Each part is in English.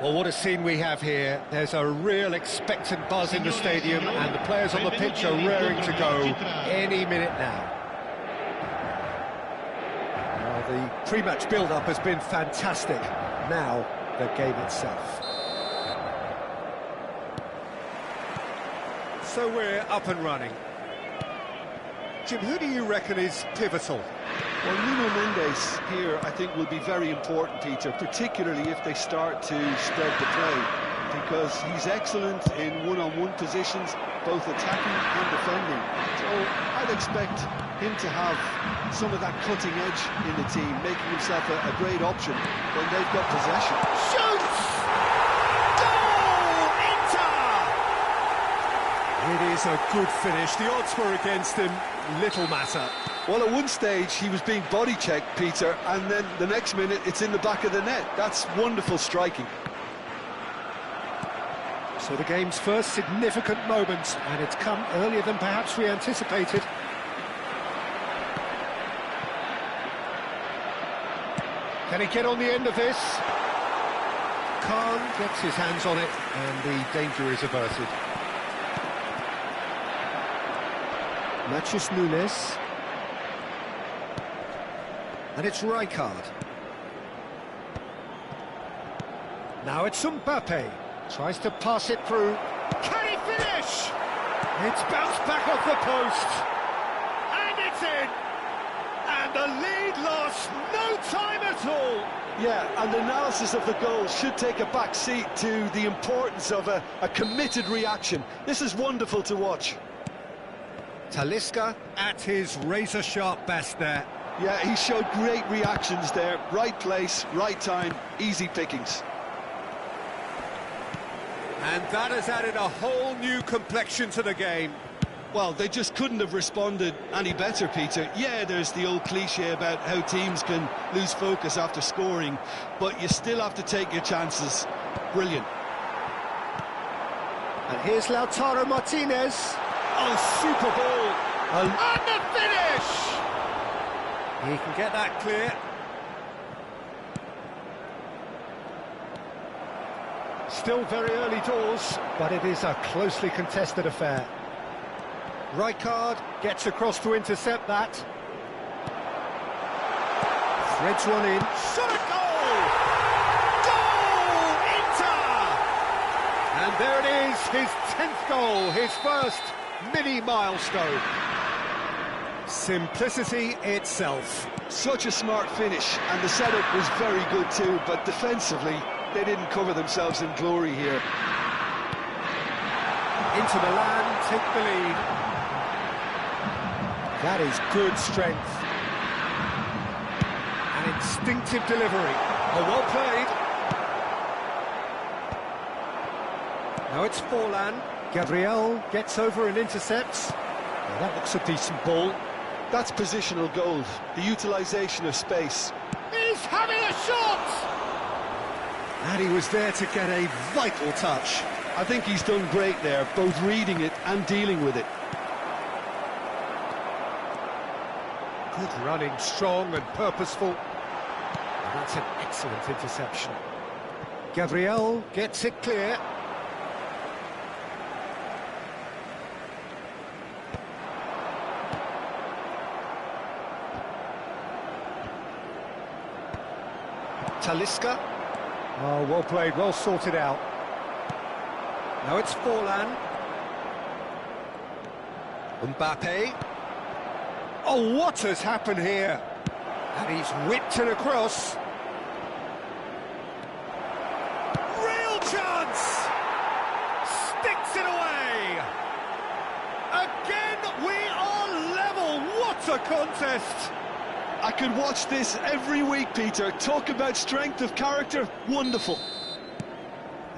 Well, what a scene we have here. There's a real expectant buzz in the stadium, and the players on the pitch are raring to go any minute now. Well, the pre-match build-up has been fantastic. Now, the game itself. So we're up and running. Jim, who do you reckon is pivotal? Well, Nuno Mendes here, I think, will be very important, Peter, particularly if they start to spread the play, because he's excellent in one-on-one positions, both attacking and defending. So I'd expect him to have some of that cutting edge in the team, making himself a great option when they've got possession. Shoots! Goal! Inter! It is a good finish. The odds were against him. Little matter. Well, at one stage he was being body checked, Peter, and then the next minute it's in the back of the net. That's wonderful striking. So the game's first significant moment, and it's come earlier than perhaps we anticipated. Can he get on the end of this? Khan gets his hands on it, and the danger is averted. Matheus Nunes. And it's Rijkaard. Now it's Mbappe. Tries to pass it through. Can he finish? It's bounced back off the post. And it's in. And the lead lost no time at all. Yeah, and the analysis of the goal should take a back seat to the importance of a committed reaction. This is wonderful to watch. Talisca at his razor-sharp best there. Yeah, he showed great reactions there. Right place, right time, easy pickings. And that has added a whole new complexion to the game. Well, they just couldn't have responded any better, Peter. Yeah, there's the old cliche about how teams can lose focus after scoring, but you still have to take your chances. Brilliant. And here's Lautaro Martinez. Oh, super ball. And the finish! He can get that clear. Still very early doors, but it is a closely contested affair. Rijkaard gets across to intercept that. Threads one in. Shot a goal! Goal! Inter! And there it is, his 10th goal, his first mini milestone. Simplicity itself. Such a smart finish, and the setup was very good too, but defensively they didn't cover themselves in glory here. Inter Milan take the lead. That is good strength. An instinctive delivery. Oh, well played. Now it's Forlan. Gabriel gets over and intercepts. Well, that looks a decent ball. That's positional gold, the utilisation of space. He's having a shot! And he was there to get a vital touch. I think he's done great there, both reading it and dealing with it. Good running, strong and purposeful. And that's an excellent interception. Gabriel gets it clear. Talisca. Oh, well played, well sorted out. Now it's Forlan. Mbappe. Oh, what has happened here? And he's whipped it across. Real chance! Sticks it away! Again, we are level. What a contest! I could watch this every week, Peter. Talk about strength of character, wonderful.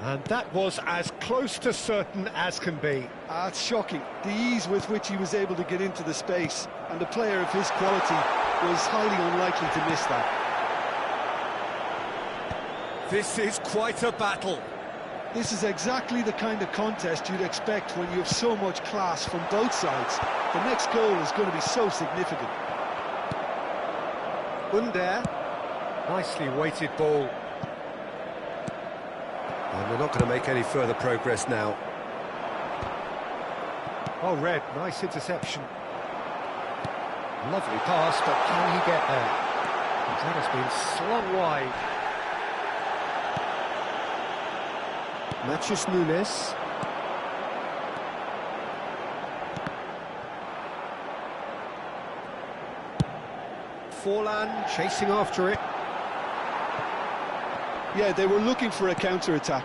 And that was as close to certain as can be. It's shocking, the ease with which he was able to get into the space, and a player of his quality was highly unlikely to miss that. This is quite a battle. This is exactly the kind of contest you'd expect when you have so much class from both sides. The next goal is going to be so significant. Under, nicely weighted ball. And they're not going to make any further progress now. Oh, Red, nice interception. Lovely pass, but can he get there? That has been slung wide. Matthews Nunes. Forlan chasing after it. Yeah, they were looking for a counter-attack.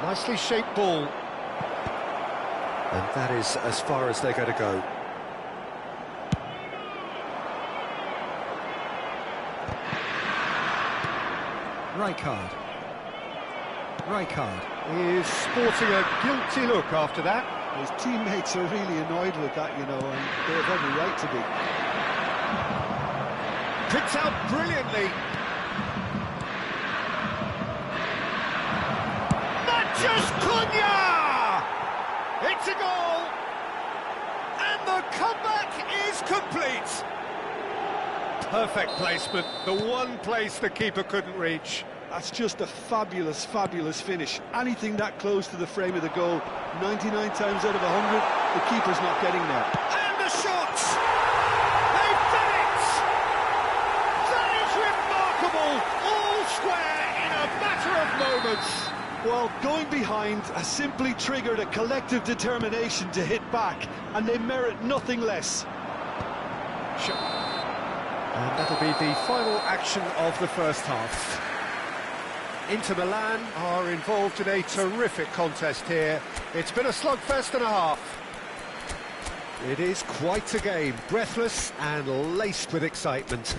Nicely shaped ball. And that is as far as they're going to go. Rijkaard is sporting a guilty look after that. His teammates are really annoyed with that, you know, and they have every right to be. Picked out brilliantly. Matthews Cunha! It's a goal! And the comeback is complete. Perfect placement, the one place the keeper couldn't reach. That's just a fabulous, fabulous finish. Anything that close to the frame of the goal, 99 times out of 100, the keeper's not getting there. And the shot! They've done it! That is remarkable! All square in a matter of moments. Well, going behind has simply triggered a collective determination to hit back, and they merit nothing less. And that'll be the final action of the first half. Inter Milan are involved in a terrific contest here. It's been a slugfest and a half. It is quite a game, breathless and laced with excitement.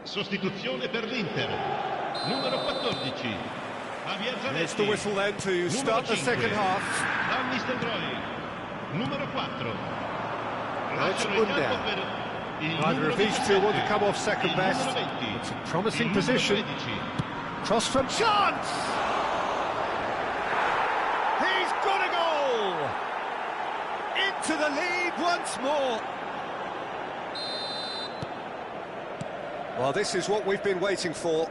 Sostituzione per l'Inter, numero 14. There's the whistle then to start the second half. Van Nistelrooy, numero 4. That's Under. Neither of these two want to come off second best. It's a promising position. Cross from chance! He's got a goal! Into the lead once more. Well, this is what we've been waiting for.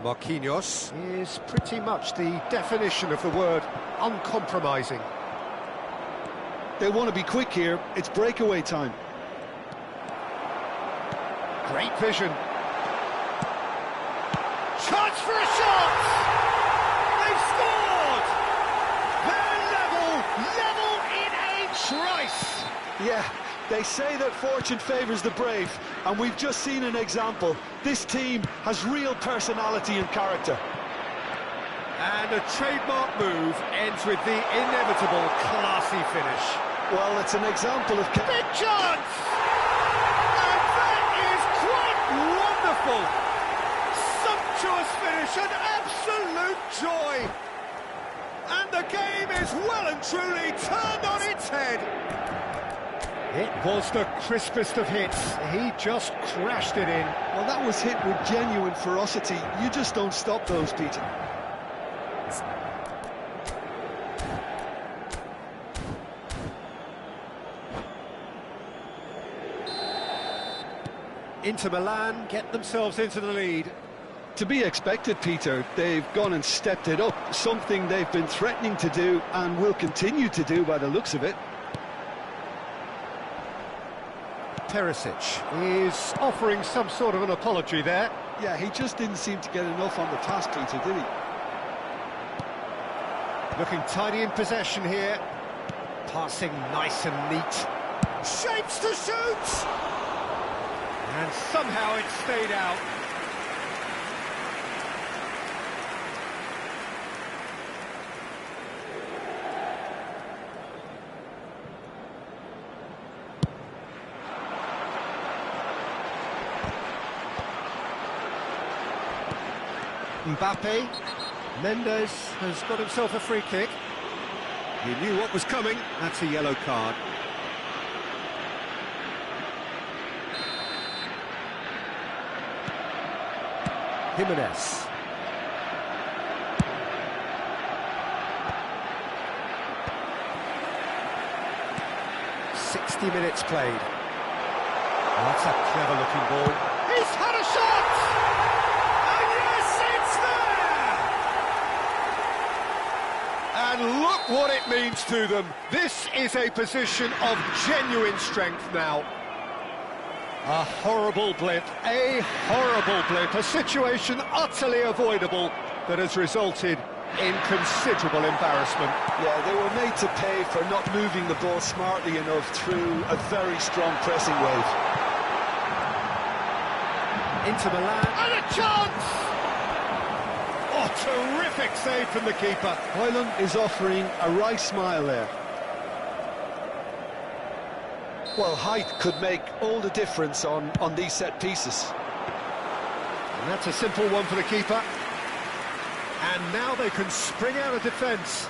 Marquinhos is pretty much the definition of the word uncompromising. They want to be quick here. It's breakaway time. Great vision. Chance for a shot! They've scored! They're level in a trice! Yeah, they say that fortune favours the brave, and we've just seen an example. This team has real personality and character. And a trademark move ends with the inevitable classy finish. Well, it's an example of... Big chance! And that is quite wonderful! Sumptuous finish, an absolute joy! And the game is well and truly turned on its head. It was the crispest of hits. He just crashed it in. Well, that was hit with genuine ferocity. You just don't stop those, Peter. Inter Milan get themselves into the lead. To be expected, Peter. They've gone and stepped it up, something they've been threatening to do and will continue to do by the looks of it. Perisic is offering some sort of an apology there. Yeah, he just didn't seem to get enough on the pass, Peter, did he? Looking tidy in possession here. Passing nice and neat. Shapes to shoot! And somehow it stayed out. Mbappe. Mendes has got himself a free kick. He knew what was coming. That's a yellow card. Jimenez. Minutes played. That's a clever-looking ball. He's had a shot! And yes, it's there! And look what it means to them. This is a position of genuine strength now. A horrible blip, a situation utterly avoidable that has resulted in considerable embarrassment. Yeah, they were made to pay for not moving the ball smartly enough through a very strong pressing wave. Into Milan. And a chance! Oh, terrific save from the keeper. Højlund is offering a wry smile there. Well, height could make all the difference on these set pieces. And that's a simple one for the keeper. And now they can spring out of defence.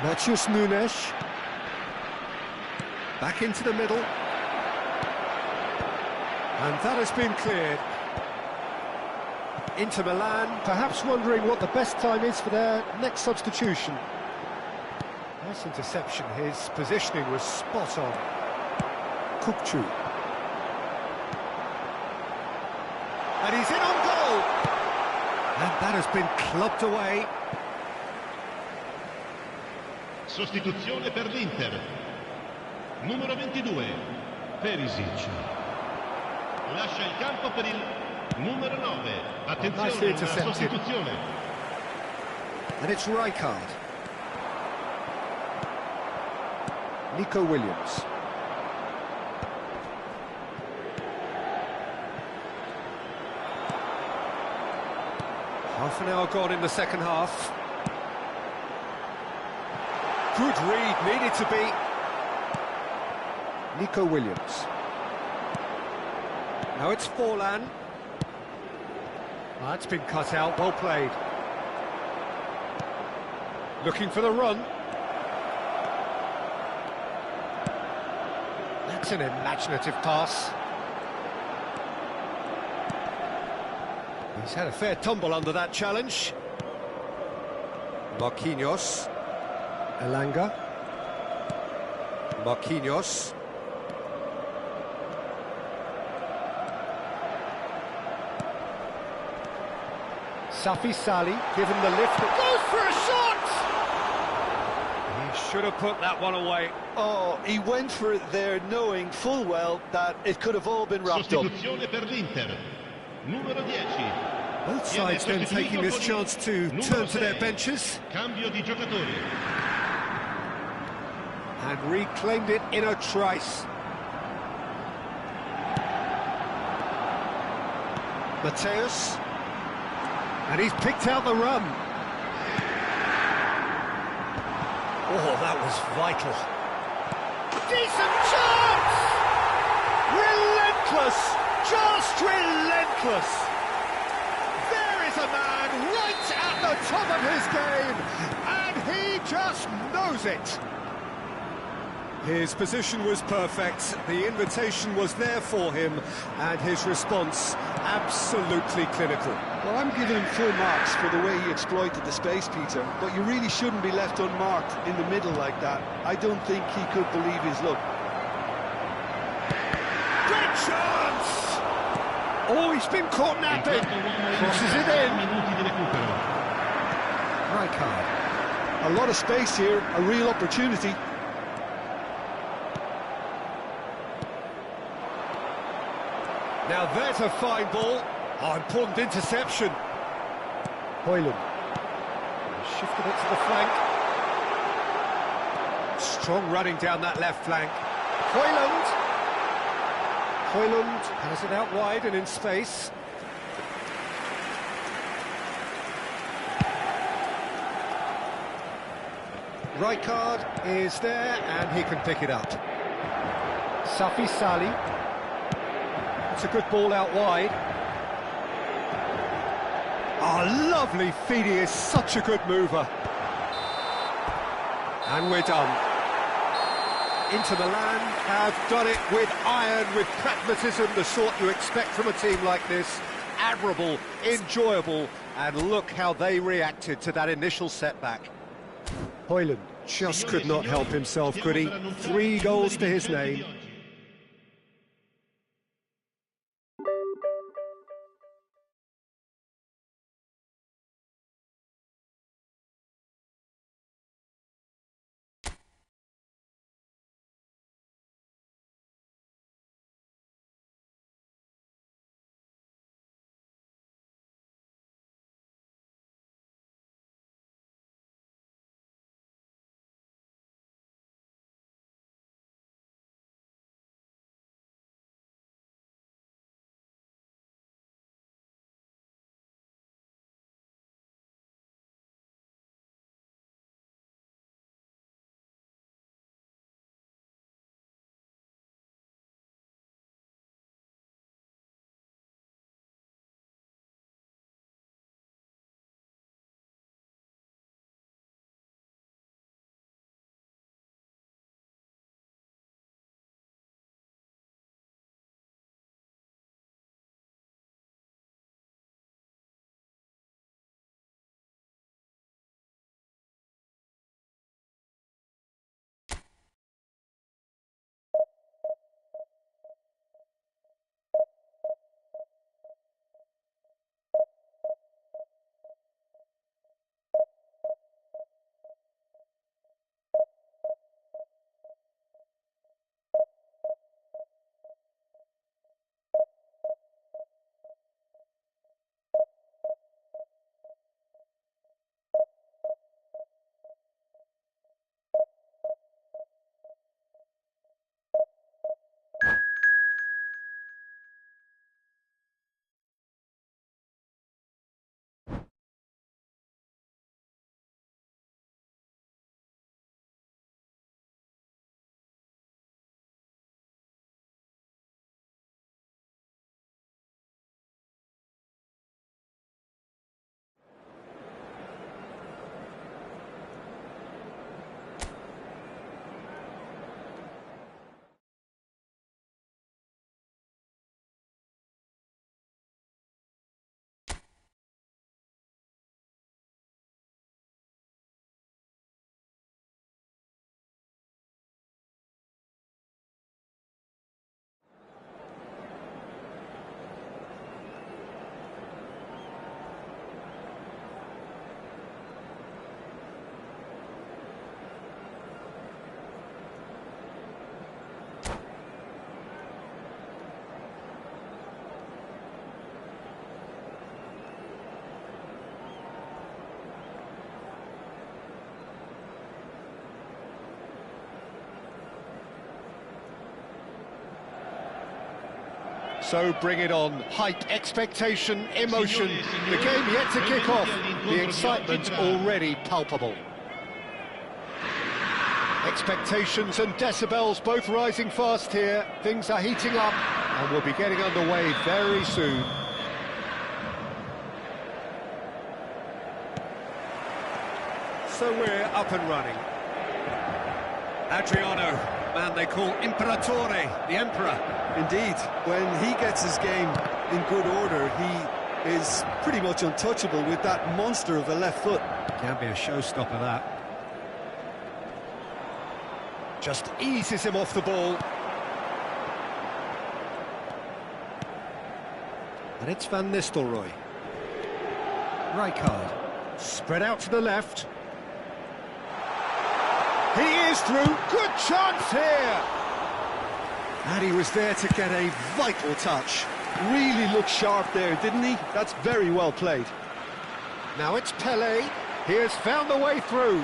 Matheus Nunes. Back into the middle. And that has been cleared. Into Milan, perhaps wondering what the best time is for their next substitution. Nice interception, his positioning was spot on. Kukçu. And he's in on goal! And that has been clubbed away. Sostituzione per l'Inter. Numero 22, Perisic. Lascia il campo per il numero 9. Attenzione, una sostituzione. And it's Rijkaard. Nico Williams. Half an hour gone in the second half. Good read, needed to be. Nico Williams. Now it's Forlan. That's been cut out, well played. Looking for the run. That's an imaginative pass. He's had a fair tumble under that challenge. Marquinhos. Elanga. Marquinhos. Safi Sali, given the lift, goes for a shot! He should have put that one away. Oh, he went for it there, knowing full well that it could have all been wrapped up. Sostituzione per l'Inter. Numero 10. Both sides then taking this chance to turn to their benches. Cambio di giocatori. And reclaimed it in a trice. Mateus. And he's picked out the run. Oh, that was vital. Decent chance! Relentless! Just relentless! There is a man right at the top of his game, and he just knows it. His position was perfect, the invitation was there for him, and his response absolutely clinical. Well, I'm giving him full marks for the way he exploited the space, Peter, but you really shouldn't be left unmarked in the middle like that. I don't think he could believe his luck. Great chance! Oh, he's been caught napping. Crosses it in. Rijkaard. A lot of space here, a real opportunity. Now there's a fine ball. Oh, important interception. Højlund. Shifted it to the flank. Strong running down that left flank. Højlund. Højlund has it out wide and in space. Right card is there, and he can pick it up. Safi Sali. It's a good ball out wide. Oh, lovely feed, he is such a good mover. And we're done. Inter Milan have done it with iron, with pragmatism, the sort you expect from a team like this. Admirable, enjoyable, and look how they reacted to that initial setback. Højlund just could not help himself, could he? 3 goals to his name. So bring it on. Hype, expectation, emotion. The game yet to kick off. The excitement already palpable. Expectations and decibels both rising fast here. Things are heating up and we'll be getting underway very soon. So we're up and running. Adriano, man they call Imperatore, the Emperor. Indeed, when he gets his game in good order, he is pretty much untouchable with that monster of a left foot. Can be a showstopper, that. Just eases him off the ball. And it's Van Nistelrooy. Rijkaard, spread out to the left. He is through, good chance here! And he was there to get a vital touch. Really looked sharp there, didn't he? That's very well played. Now it's Pelé. He has found the way through.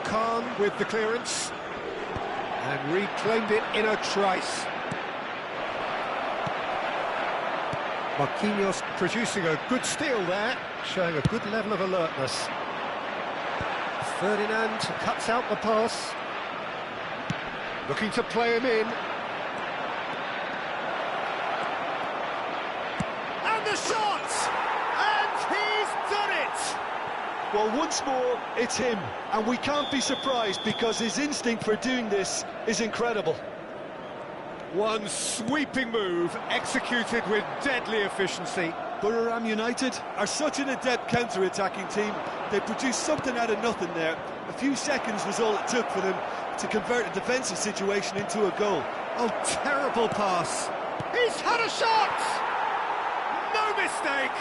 Khan with the clearance. And reclaimed it in a trice. Marquinhos producing a good steal there, showing a good level of alertness. Ferdinand cuts out the pass. Looking to play him in. And the shot! And he's done it! Well, once more, it's him, and we can't be surprised because his instinct for doing this is incredible. One sweeping move, executed with deadly efficiency. Buriram United are such an adept counter-attacking team. They produced something out of nothing there. A few seconds was all it took for them to convert a defensive situation into a goal. Oh, terrible pass. He's had a shot! No mistake!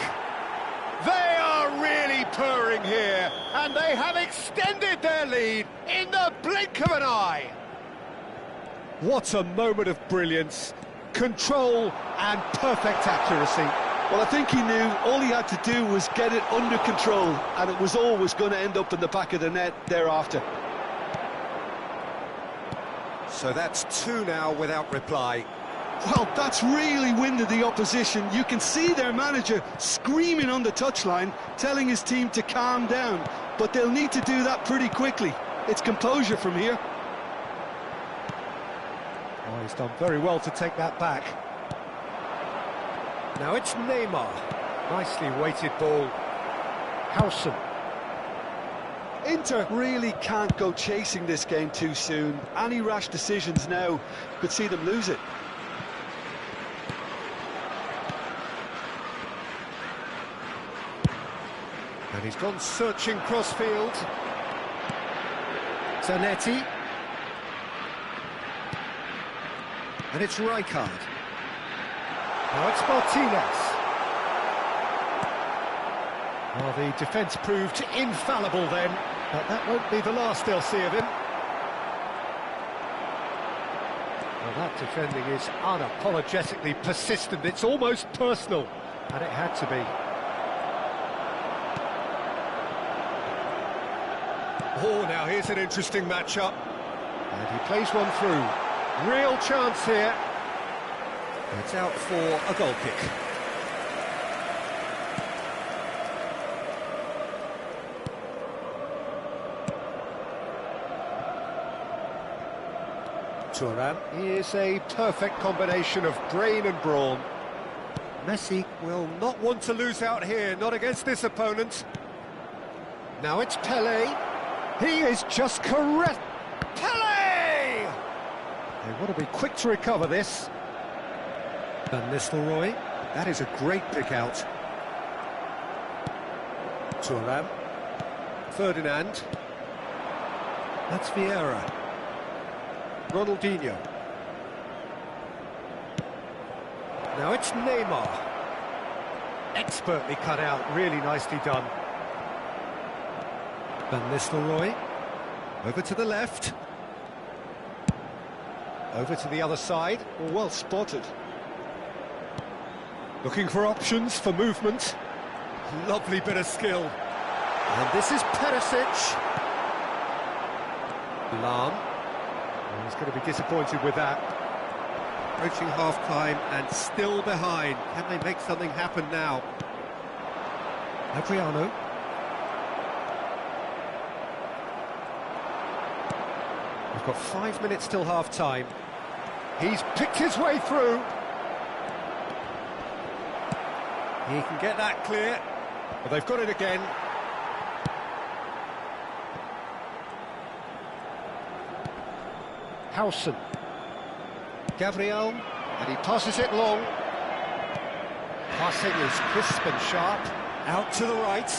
They are really purring here, and they have extended their lead in the blink of an eye. What a moment of brilliance, control and perfect accuracy. Well, I think he knew all he had to do was get it under control, and it was always going to end up in the back of the net thereafter. So that's two now without reply. Well, that's really winded the opposition. You can see their manager screaming on the touchline, telling his team to calm down, but they'll need to do that pretty quickly. It's composure from here. Oh, he's done very well to take that back. Now it's Neymar. Nicely weighted ball. Howson. Inter really can't go chasing this game too soon. Any rash decisions now could see them lose it. And he's gone searching crossfield. Zanetti. And it's Rijkaard. Now it's Martinez. Well, the defence proved infallible then, but that won't be the last they'll see of him. Well, that defending is unapologetically persistent. It's almost personal, and it had to be. Oh, now here's an interesting matchup. And he plays one through. Real chance here. It's out for a goal kick. Thuram is a perfect combination of brain and brawn. Messi will not want to lose out here, not against this opponent. Now it's Pelé. He is just correct. Pelé! They want to be quick to recover this. Van Nistelrooy. That is a great pick out. Thuram. Ferdinand. That's Vieira. Ronaldinho. Now it's Neymar. Expertly cut out, really nicely done. Van Nistelrooy. Over to the left. Over to the other side. Well spotted. Looking for options for movement. Lovely bit of skill. And this is Perisic. Lam. Oh, he's going to be disappointed with that. Approaching half-time and still behind. Can they make something happen now? Adriano. We've got 5 minutes till half-time. He's picked his way through. He can get that clear. But they've got it again. Howson. Gabriel, and he passes it long. Passing is crisp and sharp. Out to the right.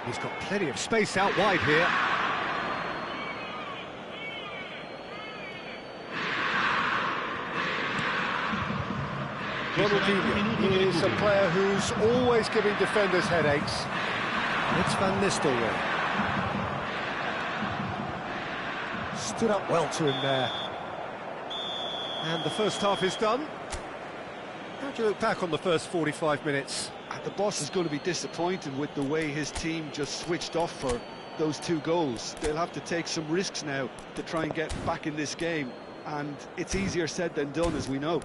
He's got plenty of space out wide here. Ronaldinho is a player who's always giving defenders headaches. It's Van Nistelrooy. Stood up well to him there. And the first half is done. How do you look back on the first 45 minutes? The boss is going to be disappointed with the way his team just switched off for those two goals. They'll have to take some risks now to try and get back in this game. And it's easier said than done, as we know.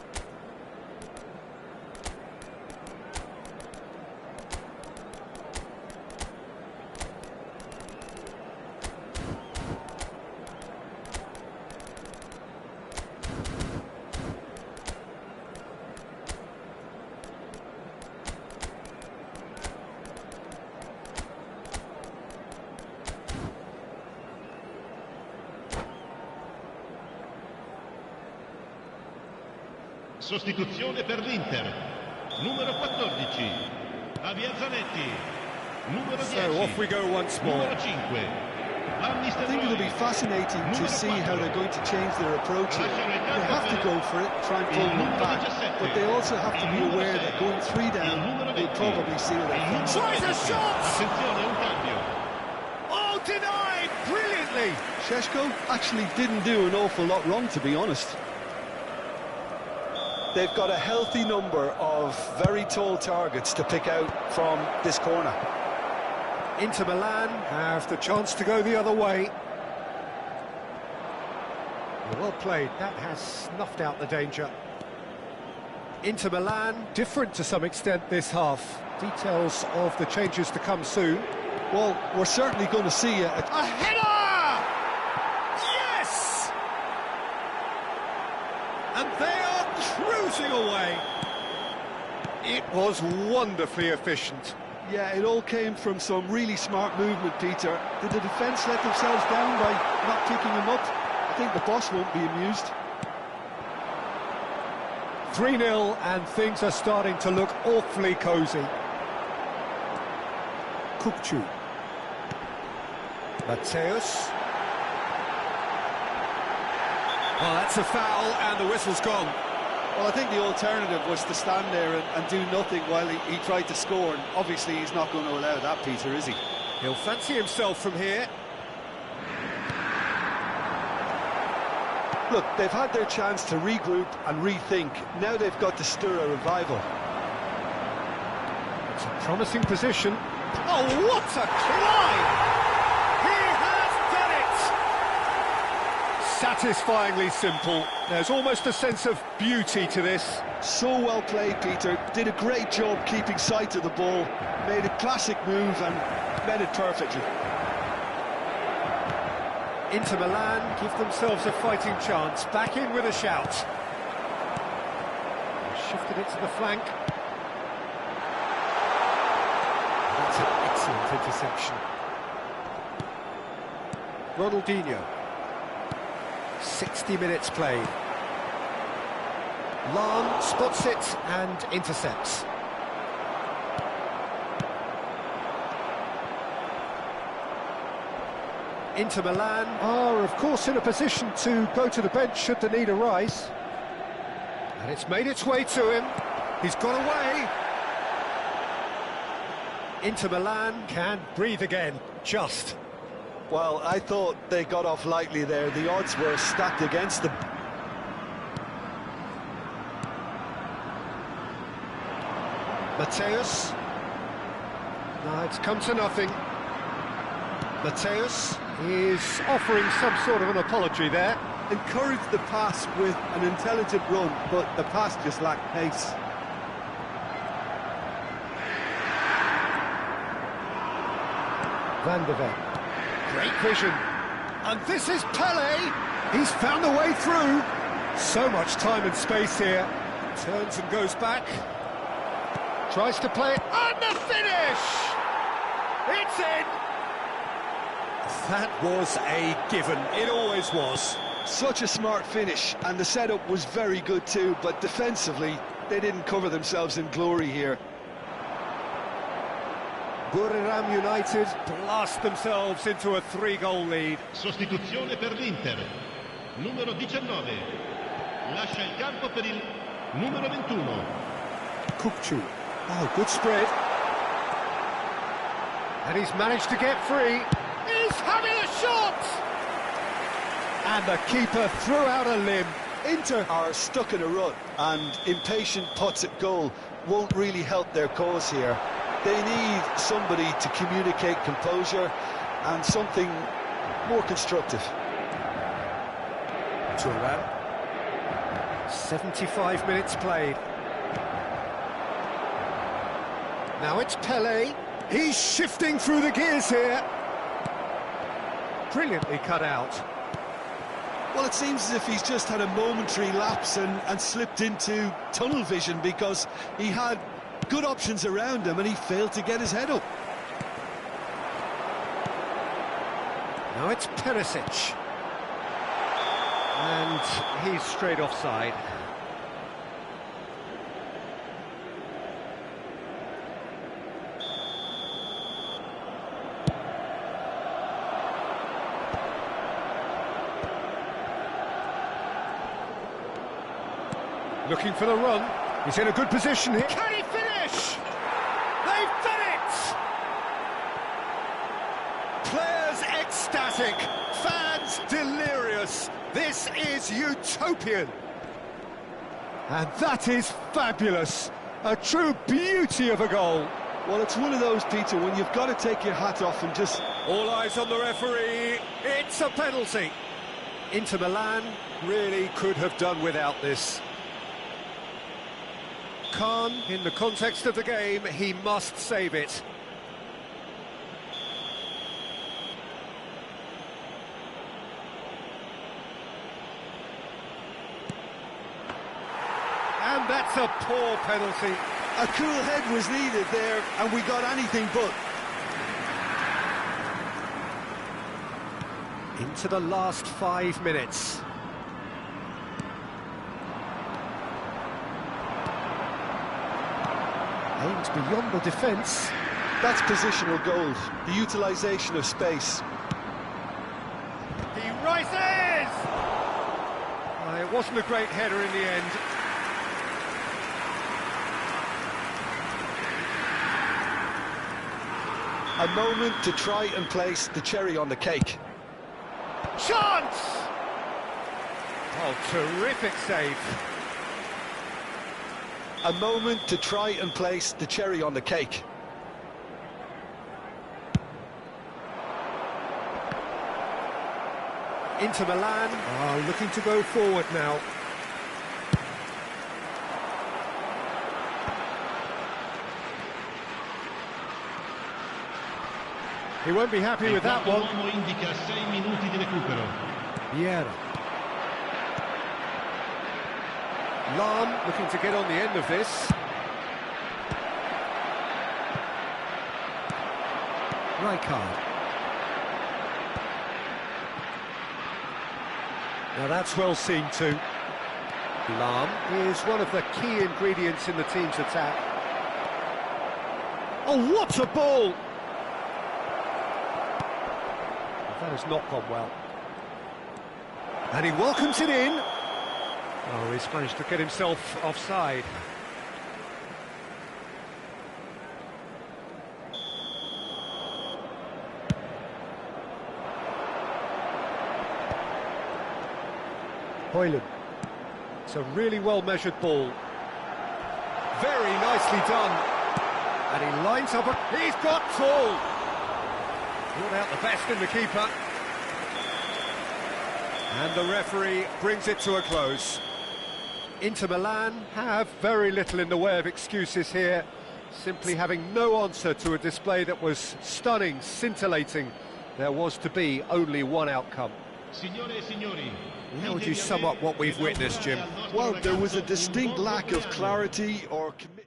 Sostituzione per l'Inter. Numero 14. Avia Zanetti. Numero 10. So off we go once more. Numero 5. I think it'll be fascinating to see how they're going to change their approach here. They have to go for it, try and pull one back, but they also have to be aware that going 3 down will probably seal their fate. Tries a shot! Attenzione, un cambio. Oh, denied brilliantly! Šeško actually didn't do an awful lot wrong, to be honest. They've got a healthy number of very tall targets to pick out from this corner. Inter Milan have the chance to go the other way. Well played, that has snuffed out the danger. Inter Milan, different to some extent this half. Details of the changes to come soon. Well, we're certainly going to see A header! Yes! And they are cruising away. It was wonderfully efficient. Yeah, it all came from some really smart movement, Peter. Did the defence let themselves down by not picking him up? I think the boss won't be amused. 3-0 and things are starting to look awfully cosy. Kukçu. Mateus. Well, that's a foul and the whistle's gone. Well, I think the alternative was to stand there and do nothing while he tried to score, and obviously he's not going to allow that, Peter, is he? He'll fancy himself from here. Look, they've had their chance to regroup and rethink. Now they've got to stir a revival. It's a promising position. Oh, what a climb! He has done it! Satisfyingly simple. There's almost a sense of beauty to this. So well played, Peter. Did a great job keeping sight of the ball. Made a classic move and met it perfectly. Inter Milan give themselves a fighting chance. Back in with a shout. Shifted it to the flank. That's an excellent interception. Ronaldinho. 60 minutes played. Lan spots it and intercepts. Inter Milan are, of course, in a position to go to the bench should the need arise. And it's made its way to him. He's got away. Inter Milan can breathe again, just. Well, I thought they got off lightly there. The odds were stacked against them. Mateus. No, it's come to nothing. Mateus is offering some sort of an apology there. Encouraged the pass with an intelligent run, but the pass just lacked pace. Van de Ven. Great vision. And this is Pele. He's found a way through. So much time and space here. Turns and goes back. Tries to play it. And the finish! It's in! That was a given. It always was. Such a smart finish, and the setup was very good too, but defensively, they didn't cover themselves in glory here. Buriram United blast themselves into a 3-goal lead. Sostituzione per l'Inter. Numero 19. Lascia il campo per il numero 21. Kukçu. Oh, good spread. And he's managed to get free. He's having a shot! And the keeper threw out a limb. Inter are stuck in a rut, and impatient putts at goal won't really help their cause here. They need somebody to communicate composure and something more constructive. Turan. 75 minutes played. Now it's Pele. He's shifting through the gears here. Brilliantly cut out. Well, it seems as if he's just had a momentary lapse and slipped into tunnel vision, because he had good options around him and he failed to get his head up. Now it's Perisic. And he's straight offside. Looking for the run. He's in a good position here. Can he finish? They've done it! Players ecstatic, fans delirious. This is utopian. And that is fabulous. A true beauty of a goal. Well, it's one of those, Peter, when you've got to take your hat off and just... All eyes on the referee. It's a penalty. Inter Milan really could have done without this. Khan, in the context of the game, he must save it. And that's a poor penalty. A cool head was needed there, and we got anything but. Into the last 5 minutes. Aims beyond the defence. That's positional goals, the utilisation of space. He rises! It wasn't a great header in the end. A moment to try and place the cherry on the cake. Chance! Oh, terrific save. A moment to try and place the cherry on the cake. Inter Milan are looking to go forward now. He won't be happy with that one. Indica 6 minuti di recupero. Vieira. Lahm looking to get on the end of this. Ryger. Now that's well seen too. Lahm is one of the key ingredients in the team's attack. Oh, what a ball! That has not gone well. And he welcomes it in. Oh, he's managed to get himself offside. Højlund. It's a really well-measured ball. Very nicely done. And he lines up he's got full. Brought out the best in the keeper. And the referee brings it to a close. Inter Milan have very little in the way of excuses here, simply having no answer to a display that was stunning, scintillating. There was to be only one outcome. How would you sum up what we've witnessed, Jim? Well, there was a distinct lack of clarity or commitment.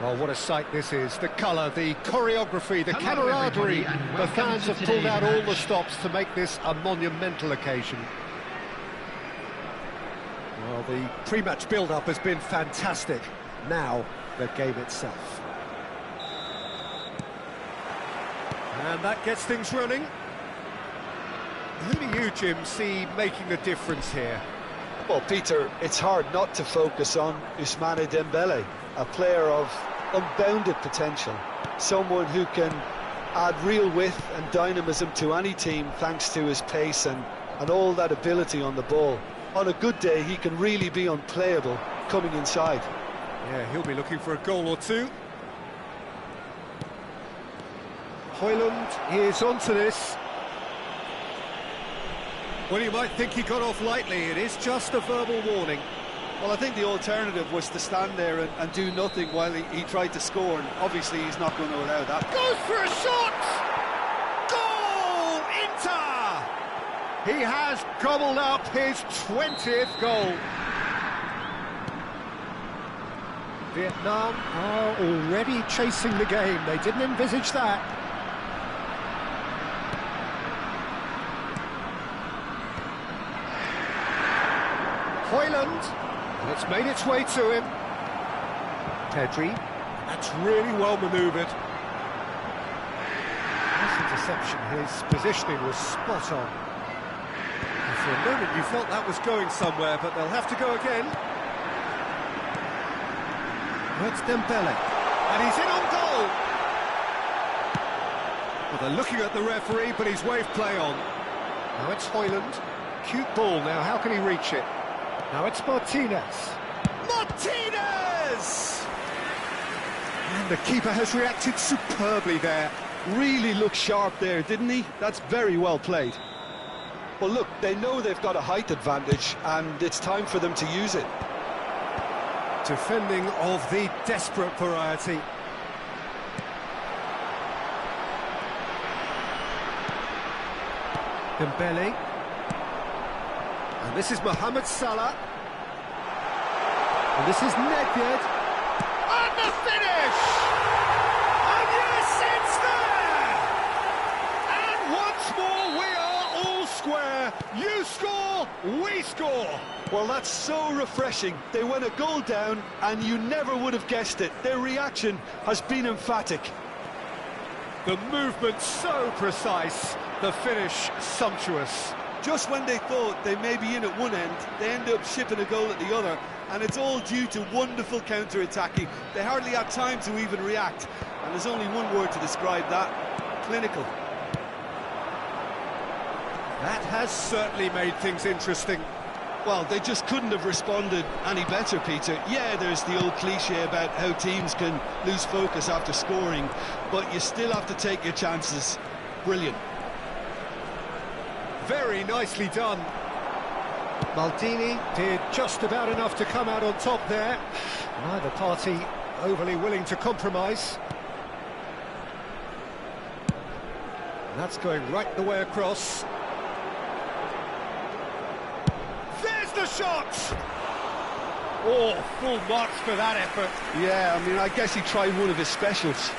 Well, what a sight this is. The colour, the choreography, the Hello, camaraderie. everybody, and The welcome fans to have pulled today's out all the match. stops to make this a monumental occasion. Well, the pre-match build-up has been fantastic. Now, the game itself. And that gets things running. Who do you, Jim, see making a difference here? Well, Peter, it's hard not to focus on Ousmane Dembele, a player of unbounded potential, someone who can add real width and dynamism to any team thanks to his pace and all that ability on the ball. On a good day, he can really be unplayable coming inside. Yeah, he'll be looking for a goal or two. Højlund is onto this. Well, you might think he got off lightly. It is just a verbal warning. Well, I think the alternative was to stand there and do nothing while he tried to score, and obviously he's not going to allow that. Goes for a shot! Goal! Inter! He has gobbled up his 20th goal. Vietnam are already chasing the game. They didn't envisage that. Højlund, and it's made its way to him. Pedri, that's really well manoeuvred. Nice interception, his positioning was spot on. And for a moment you felt that was going somewhere, but they'll have to go again. That's Dembele, and he's in on goal! Well, they're looking at the referee, but he's waved play on. Now it's Højlund. Cute ball now, how can he reach it? Now it's Martinez. Martinez! And the keeper has reacted superbly there. Really looked sharp there, didn't he? That's very well played. Well, look, they know they've got a height advantage, and it's time for them to use it. Defending of the desperate variety. Dembele. And this is Mohamed Salah. And this is Nedved. And the finish! And yes, it's there! And once more we are all square. You score, we score. Well, that's so refreshing. They went a goal down, and you never would have guessed it. Their reaction has been emphatic. The movement so precise, the finish sumptuous. Just when they thought they may be in at one end, they end up shipping a goal at the other, and it's all due to wonderful counter-attacking. They hardly had time to even react, and there's only one word to describe that: clinical. That has certainly made things interesting. Well, they just couldn't have responded any better, Peter. Yeah, there's the old cliche about how teams can lose focus after scoring, but you still have to take your chances. Brilliant. Very nicely done. Maldini did just about enough to come out on top there. Neither party overly willing to compromise. That's going right the way across. There's the shot! Oh, full marks for that effort. Yeah, I mean, I guess he tried one of his specials.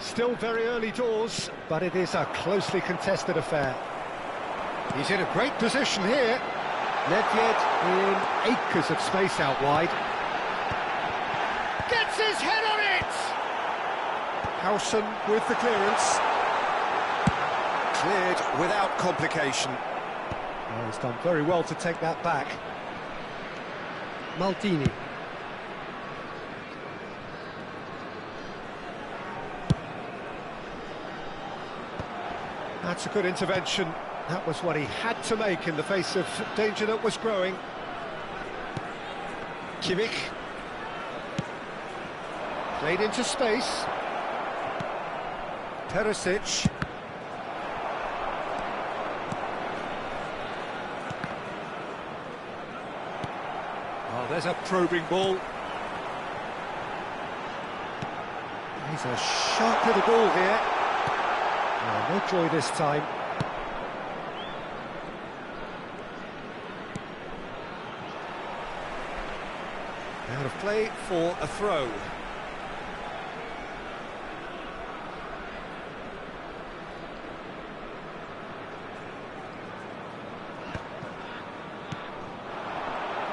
Still very early doors, but it is a closely contested affair. He's in a great position here. Nedved in acres of space out wide. Gets his head on it! Howson with the clearance. Cleared without complication. Oh, he's done very well to take that back. Maldini. That's a good intervention. That was what he had to make in the face of danger that was growing. Kimmich. Played into space. Perisic. Oh, there's a probing ball. He's a sharp little ball here. Well, no joy this time. Out of play for a throw.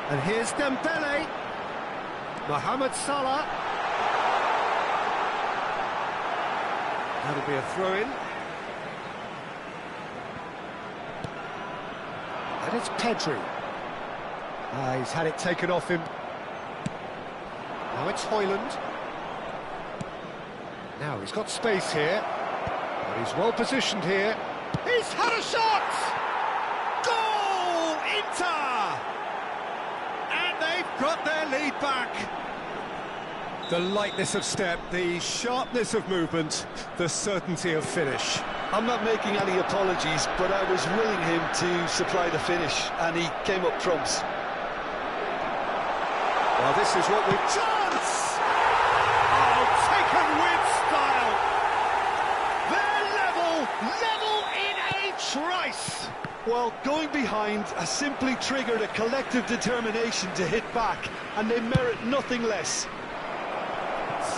And here's Dembele. Mohamed Salah. That'll be a throw-in. And it's Pedri. He's had it taken off him. Now it's Højlund. Now he's got space here. But he's well positioned here. He's had a shot! Goal! Inter! And they've got their lead back. The lightness of step, the sharpness of movement, the certainty of finish. I'm not making any apologies, but I was willing him to supply the finish, and he came up trumps. Well, this is what we've... Chance! Oh, taken with style! They're level in a trice! Well, going behind has simply triggered a collective determination to hit back, and they merit nothing less.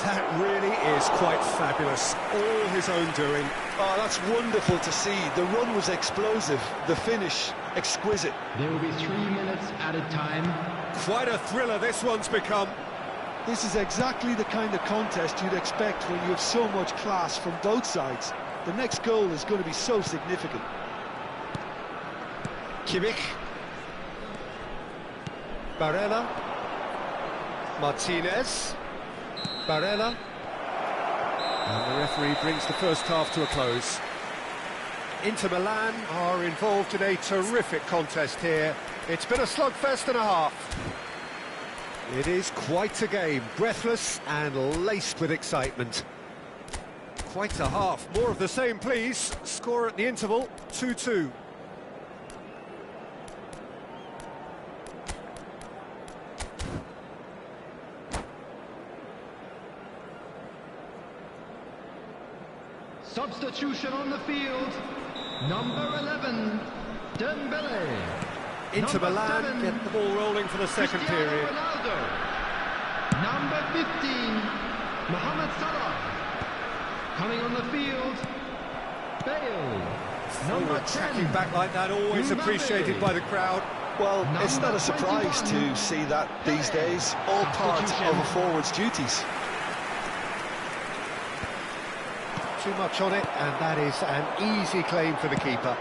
That really is quite fabulous, all his own doing. Oh, that's wonderful to see. The run was explosive, the finish exquisite. There will be 3 minutes added time. Quite a thriller this one's become. This is exactly the kind of contest you'd expect when you have so much class from both sides. The next goal is going to be so significant. Kimmich. Barella. Martinez. Barella. And the referee brings the first half to a close. Inter Milan are involved in a terrific contest here. It's been a slugfest and a half. It is quite a game, breathless and laced with excitement. Quite a half. More of the same, please. Score at the interval, 2-2. Substitution on the field. Number 11, Dembele. Inter Milan get the ball rolling for the second period. Ronaldo. Number 15, Mohamed Salah. Coming on the field, Bale. Number 10, tracking back like that, always Mbappe. appreciated by the crowd. Well, it's not a surprise to see that these days, all part of a forward's duties. Too much on it, and that is an easy claim for the keeper.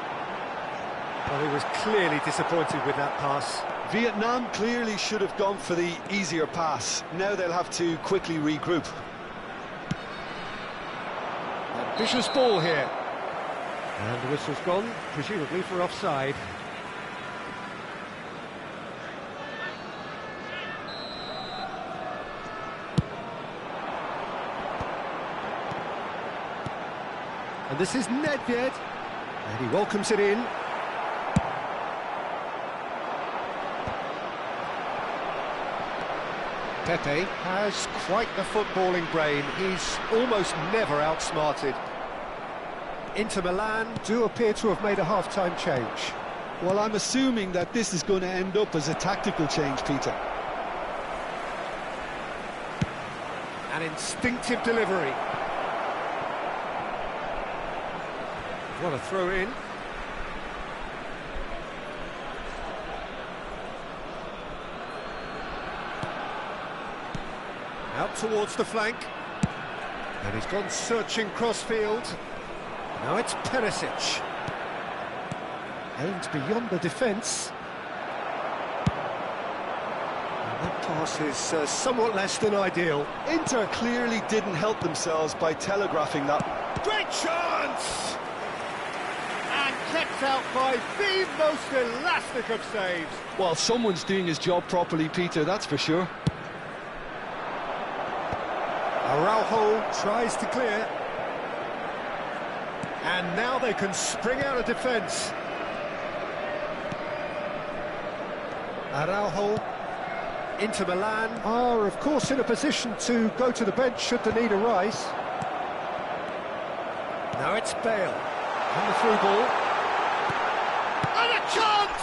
Well, he was clearly disappointed with that pass. Vietnam clearly should have gone for the easier pass. Now they'll have to quickly regroup. Ambitious ball here. And the whistle's gone, presumably for offside. And this is Nedved, and he welcomes it in. Pepe has quite the footballing brain. He's almost never outsmarted. Inter Milan do appear to have made a half-time change. Well, I'm assuming that this is going to end up as a tactical change, Peter. An instinctive delivery. What a throw in. Out towards the flank. And he's gone searching crossfield. Now it's Perisic. Aimed beyond the defence. And that pass is somewhat less than ideal. Inter clearly didn't help themselves by telegraphing that. Great chance! And kept out by the most elastic of saves. Well, someone's doing his job properly, Peter, that's for sure. Araujo tries to clear. And now they can spring out of defence. Araujo. Inter Milan are, of course, in a position to go to the bench should the need arise. Now it's Bale. And the through ball. And a chance!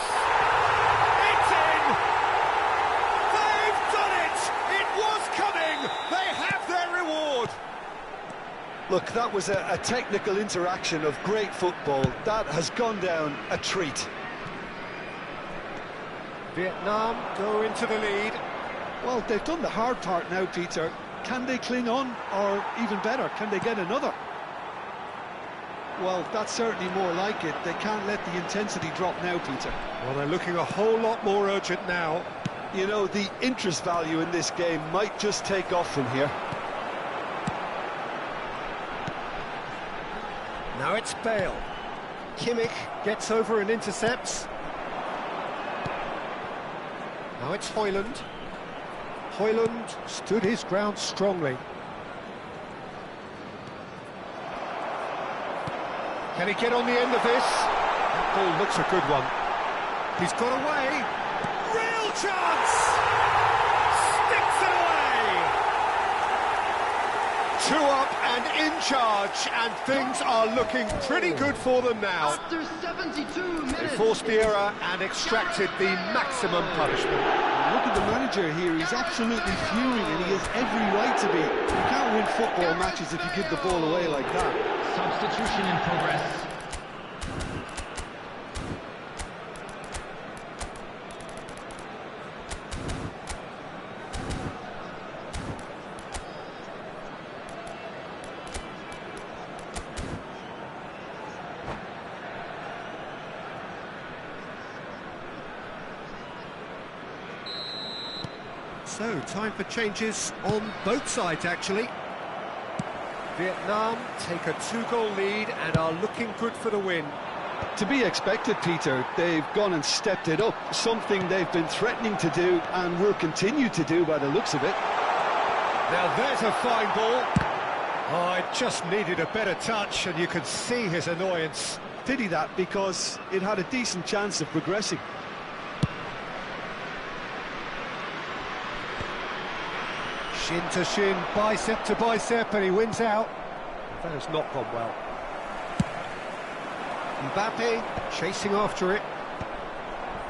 It's in! They've done it! It was coming! They have their reward! Look, that was a technical interaction of great football. That has gone down a treat. Vietnam go into the lead. Well, they've done the hard part now, Peter. Can they cling on, or even better, can they get another? Well, that's certainly more like it. They can't let the intensity drop now, Peter. Well, they're looking a whole lot more urgent now. You know, the interest value in this game might just take off from here. Now it's Bale. Kimmich gets over and intercepts. Now it's Højlund. Højlund stood his ground strongly. Can he get on the end of this? That ball looks a good one. He's got away. Real chance! Sticks it away! 2 up and in charge, and things are looking pretty good for them now. After 72 minutes. They forced the error and extracted the maximum punishment. Look at the manager here, he's absolutely fuming and he has every right to be. You can't win football matches if you give the ball away like that. Substitution in progress. So, time for changes on both sides, actually. Vietnam take a 2-goal lead and are looking good for the win. To be expected, Peter. They've gone and stepped it up, something they've been threatening to do and will continue to do by the looks of it. Now there's a fine ball. Oh, it just needed a better touch, and you could see his annoyance. Pity that, because it had a decent chance of progressing. Shin to shin, bicep to bicep, and he wins out. That has not gone well. Mbappe chasing after it.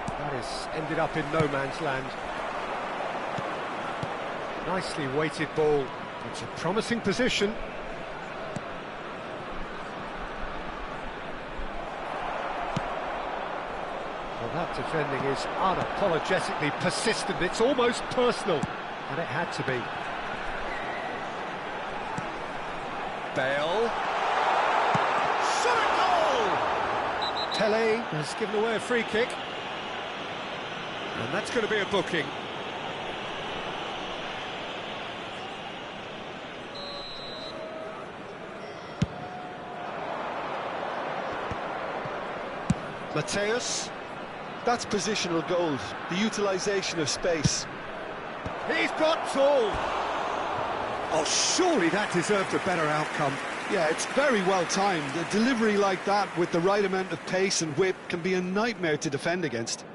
That has ended up in no man's land. Nicely weighted ball. It's a promising position. Well, that defending is unapologetically persistent. It's almost personal, and it had to be. Bale. Shot at goal! Pele has given away a free kick. And that's going to be a booking. Mateus. That's positional gold, the utilisation of space. He's got tall. Oh, surely that deserved a better outcome. Yeah, it's very well timed. A delivery like that with the right amount of pace and whip can be a nightmare to defend against.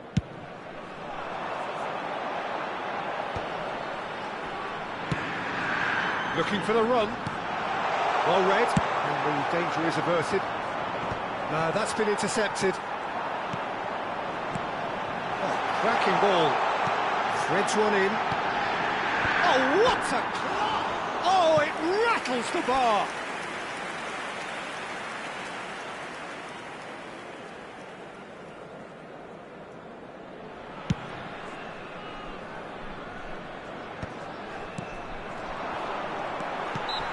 Looking for the run. Well read, and the danger is averted. No, that's been intercepted. Oh, cracking ball. Threads one in. Oh, what a clap! Oh, it rattles the bar.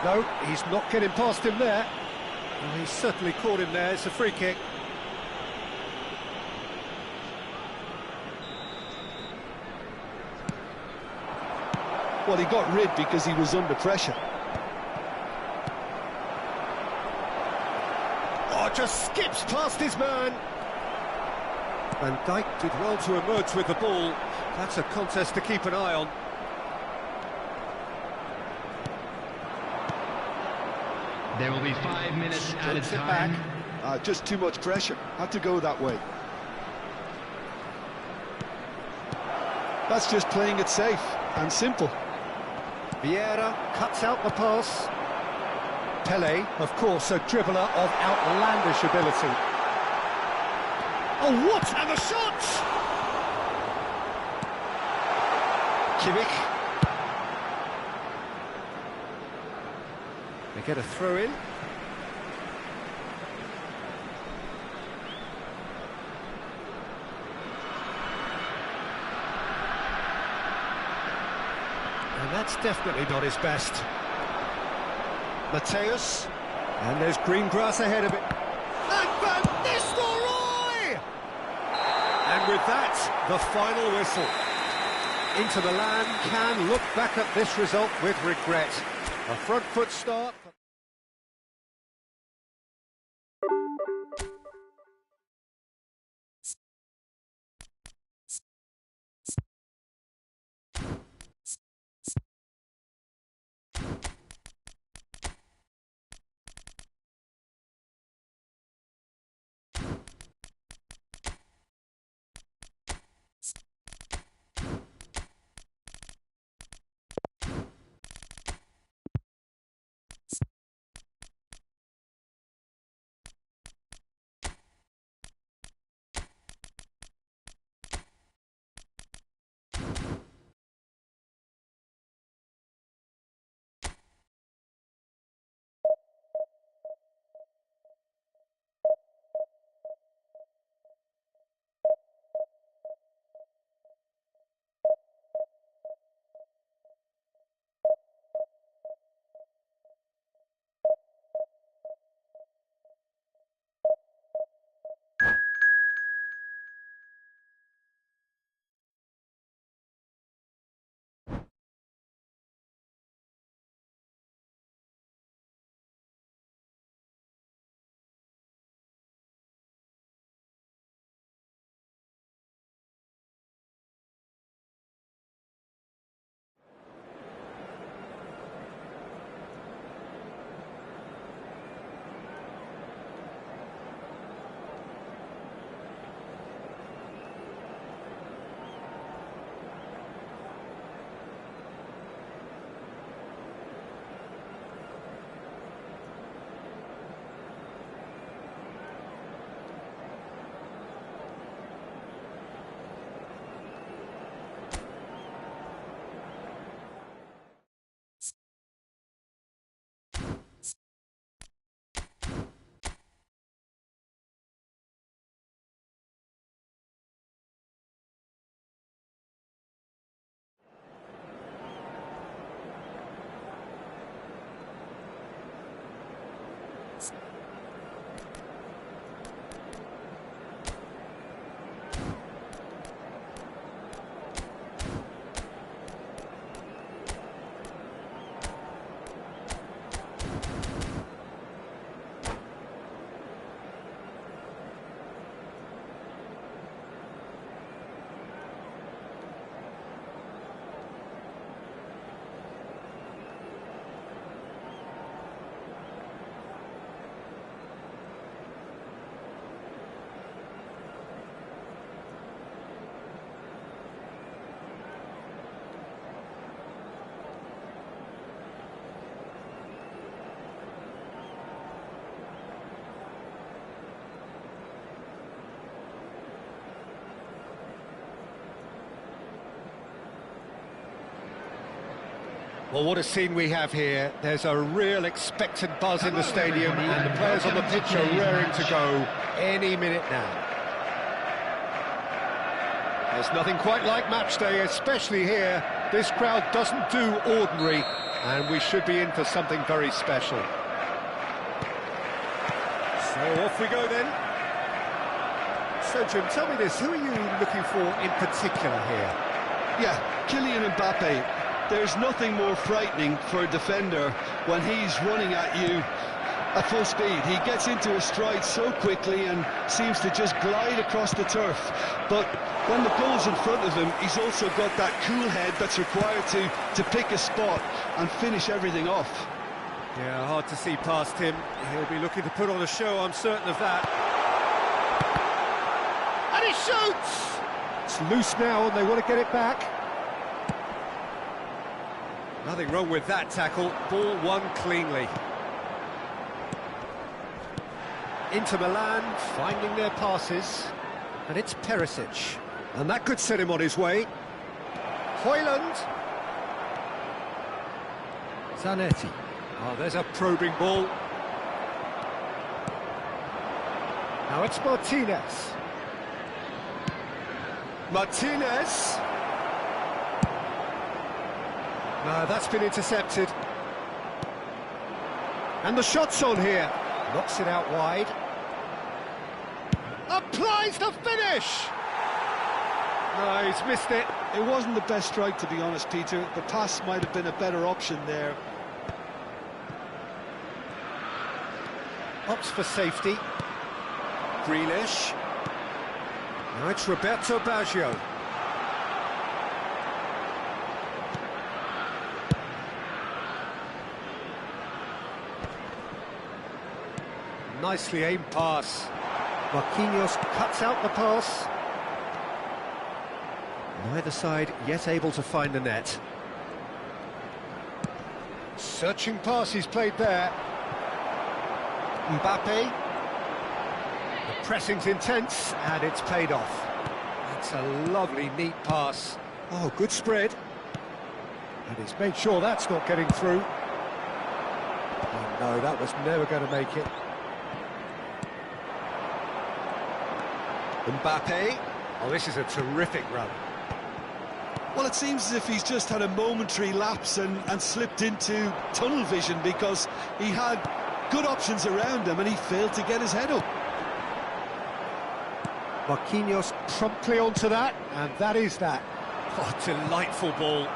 No, he's not getting past him there. Well, he's certainly caught him there. It's a free kick. Well, he got rid because he was under pressure. Oh, just skips past his man. Van Dijk did well to emerge with the ball. That's a contest to keep an eye on. There will be 5 minutes added time. Just too much pressure. Had to go that way. That's just playing it safe and simple. Vieira cuts out the pass. Pele, of course, a dribbler of outlandish ability. Oh, what? And the shot! Kimmich. They get a throw in. And that's definitely not his best. Mateus. And there's green grass ahead of it. And Van Nistelrooy! And with that, the final whistle. Inter Milan can look back at this result with regret. A front foot start. Well, what a scene we have here. There's a real expectant buzz in the stadium, and the players on the pitch are raring to go any minute now. There's nothing quite like match day, especially here. This crowd doesn't do ordinary, and we should be in for something very special. So off we go then. So Jim, tell me this, who are you looking for in particular here? Yeah, Kylian Mbappe. There's nothing more frightening for a defender when he's running at you at full speed. He gets into a stride so quickly and seems to just glide across the turf. But when the goal's in front of him, he's also got that cool head that's required to pick a spot and finish everything off. Yeah, hard to see past him. He'll be looking to put on a show, I'm certain of that. And he shoots! It's loose now and they want to get it back. Nothing wrong with that tackle, ball won cleanly. Inter Milan finding their passes, and it's Perisic. And that could set him on his way. Højlund. Zanetti. Oh, there's a probing ball. Now it's Martinez. Martinez. No, that's been intercepted. And the shot's on here. Knocks it out wide. Applies the finish! No, he's missed it. It wasn't the best strike, to be honest, Peter. The pass might have been a better option there. Opts for safety. Grealish. Now it's Roberto Baggio. Nicely aimed pass. Marquinhos cuts out the pass. Neither side yet able to find the net. Searching pass he's played there. Mbappe. The pressing's intense and it's paid off. That's a lovely, neat pass. Oh, good spread. And he's made sure that's not getting through. Oh no, that was never going to make it. Mbappe. Oh, this is a terrific run. Well, it seems as if he's just had a momentary lapse and slipped into tunnel vision, because he had good options around him and he failed to get his head up. Marquinhos promptly onto that, and that is that. Oh, delightful ball.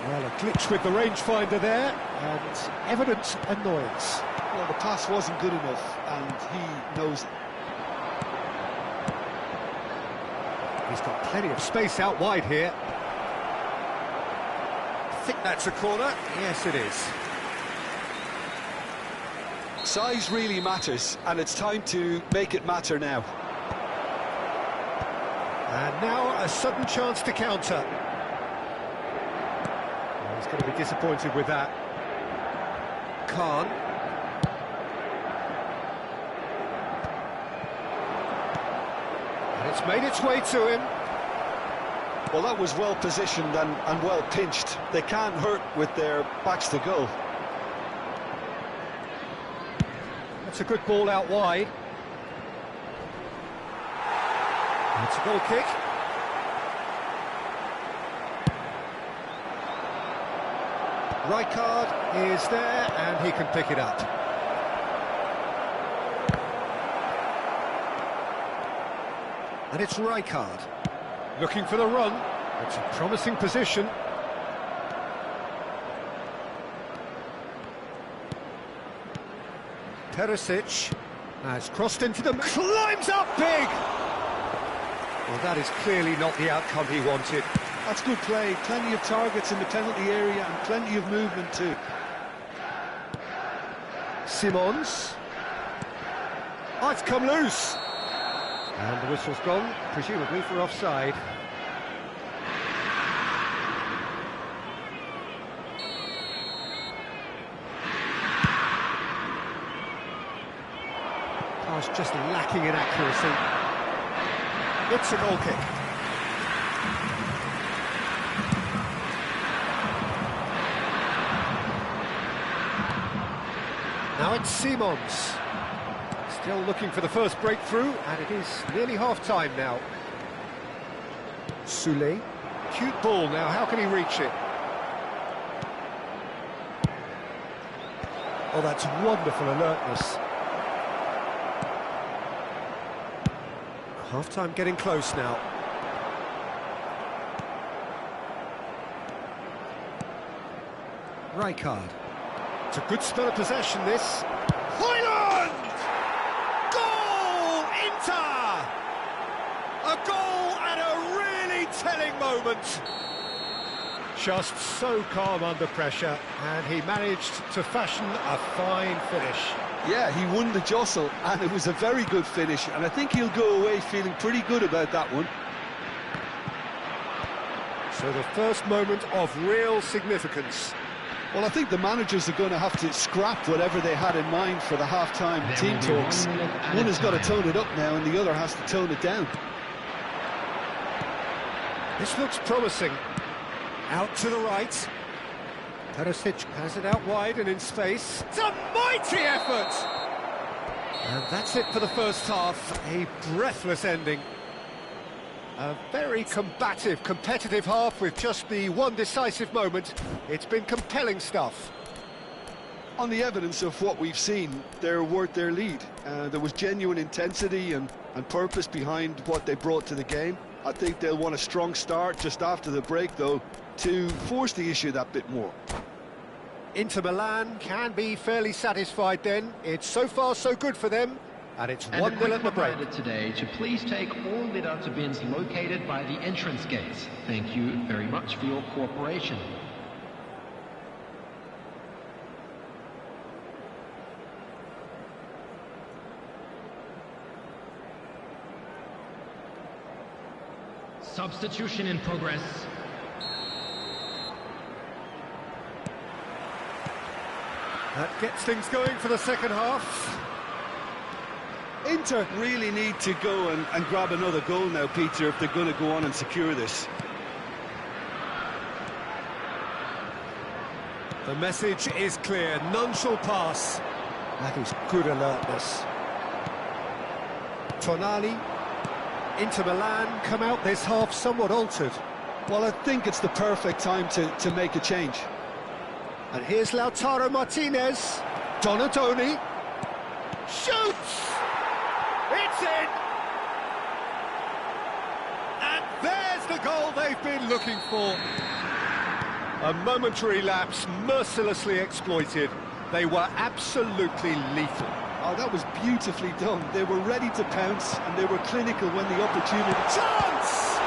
Well, a glitch with the rangefinder there, and evident annoyance. Well, the pass wasn't good enough, and he knows it. He's got plenty of space out wide here. I think that's a corner. Yes, it is. Size really matters, and it's time to make it matter now. And now a sudden chance to counter. Well, he's going to be disappointed with that. Khan. And it's made its way to him. Well, that was well positioned and well pinched. They can't hurt with their backs to goal. That's a good ball out wide. It's a goal kick. Rijkaard is there and he can pick it up. And it's Rijkaard looking for the run. It's a promising position. Perisic has crossed into the... climbs up big! Well, that is clearly not the outcome he wanted. That's good play. Plenty of targets in the penalty area and plenty of movement too. Simons. Oh, it's come loose. And the whistle's gone, presumably for offside. Oh, it's just lacking in accuracy. It's a goal kick. Now it's Simons. Still looking for the first breakthrough, and it is nearly half-time now. Soulé. Cute ball now, how can he reach it? Oh, that's wonderful alertness. Half-time getting close now. Rijkaard. It's a good spell of possession, this. Højlund! Goal! Inter! A goal at a really telling moment. Just so calm under pressure, and he managed to fashion a fine finish. Yeah, he won the jostle, and it was a very good finish, and I think he'll go away feeling pretty good about that one. So the first moment of real significance. Well, I think the managers are going to have to scrap whatever they had in mind for the half-time There team will be talks. 1 minute added One has got to time. tone it up now, and the other has to tone it down. This looks promising. Out to the right. Perisic has it out wide and in space. It's a mighty effort! And that's it for the first half. A breathless ending. A very combative, competitive half with just the one decisive moment. It's been compelling stuff. On the evidence of what we've seen, they're worth their lead. There was genuine intensity and purpose behind what they brought to the game. I think they'll want a strong start just after the break, though, to force the issue that bit more. Inter Milan can be fairly satisfied then. It's so far so good for them, and it's And a 1-0 quick at the break. reminder today to please take all litter bins located by the entrance gates. Thank you very much for your cooperation. Substitution in progress. That gets things going for the second half. Inter really need to go and grab another goal now, Peter, if they're going to go on and secure this. The message is clear, none shall pass. That is good alertness. Tonali, Inter Milan come out this half somewhat altered. Well, I think it's the perfect time to make a change. And here's Lautaro Martinez. Donadoni. Shoots! It's in! And there's the goal they've been looking for. A momentary lapse, mercilessly exploited. They were absolutely lethal. Oh, that was beautifully done. They were ready to pounce, and they were clinical when the opportunity... Chance!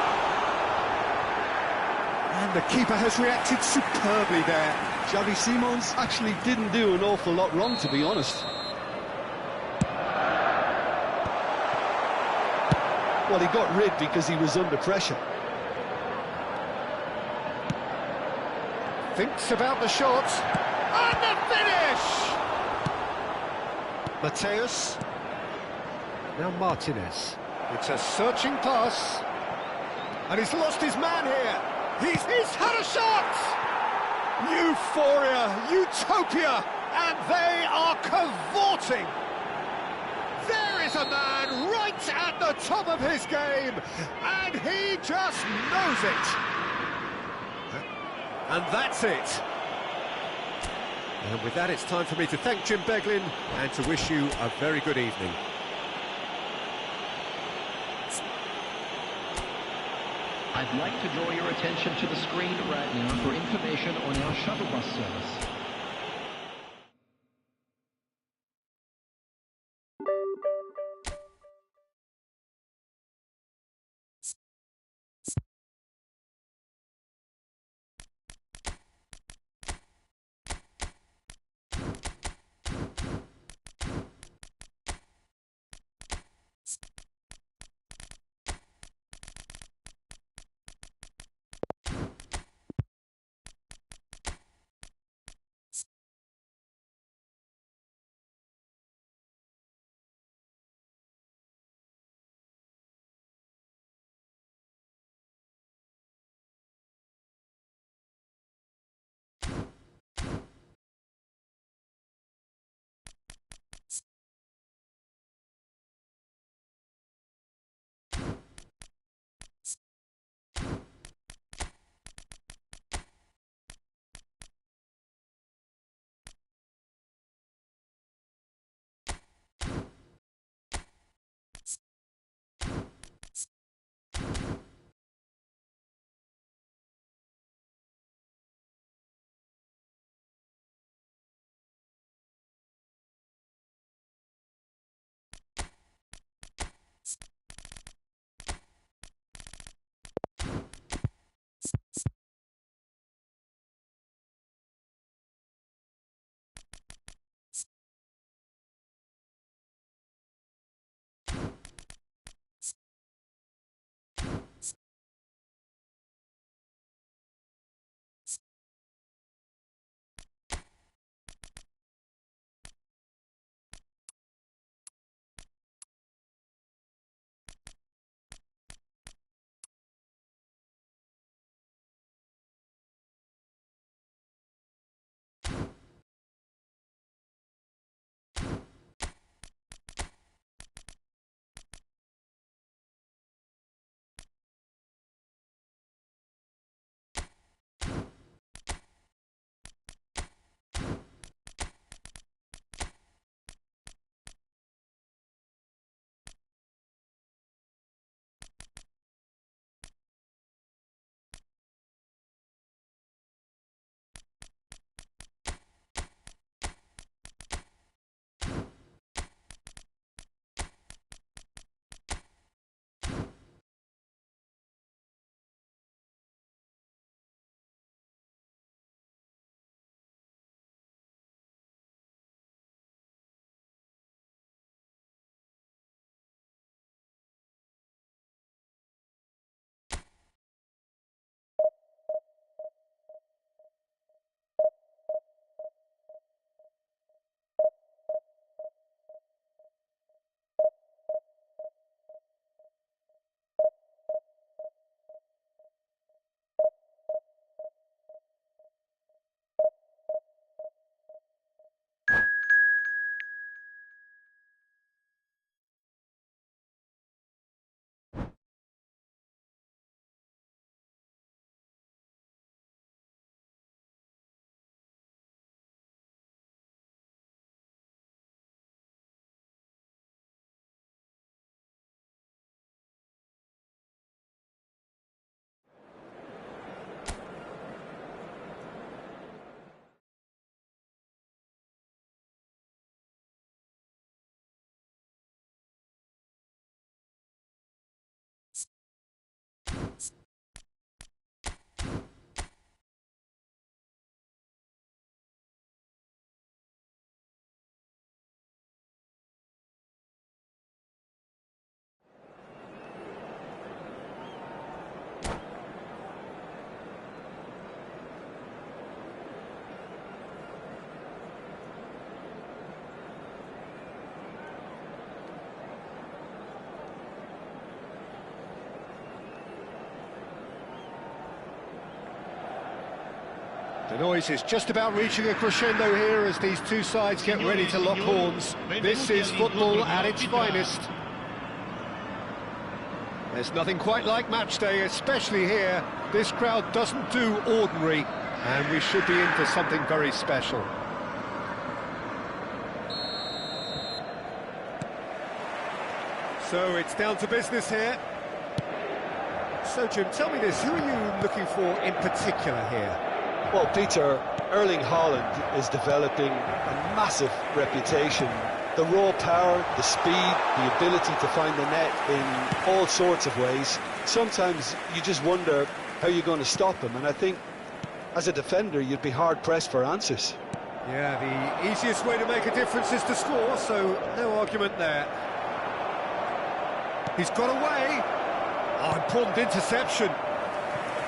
And the keeper has reacted superbly there. Xavi Simons actually didn't do an awful lot wrong, to be honest. Well, he got rid because he was under pressure. Thinks about the shot. And the finish! Mateus. Now Martinez. It's a searching pass. And he's lost his man here. He's had a shot! Euphoria, utopia, and they are cavorting. There is a man right at the top of his game, and he just knows it. And that's it. And with that, it's time for me to thank Jim Beglin and to wish you a very good evening. I'd like to draw your attention to the screen right now for information on our shuttle bus service. The noise is just about reaching a crescendo here as these two sides get ready to lock horns. This is football at its finest. There's nothing quite like match day, especially here. This crowd doesn't do ordinary, and we should be in for something very special. So it's down to business here. So Jim, tell me this, who are you looking for in particular here? Well, Peter, Erling Haaland is developing a massive reputation. The raw power, the speed, the ability to find the net in all sorts of ways. Sometimes you just wonder how you're going to stop him, and I think as a defender you'd be hard-pressed for answers. Yeah, the easiest way to make a difference is to score, so no argument there. He's got away. Oh, important interception.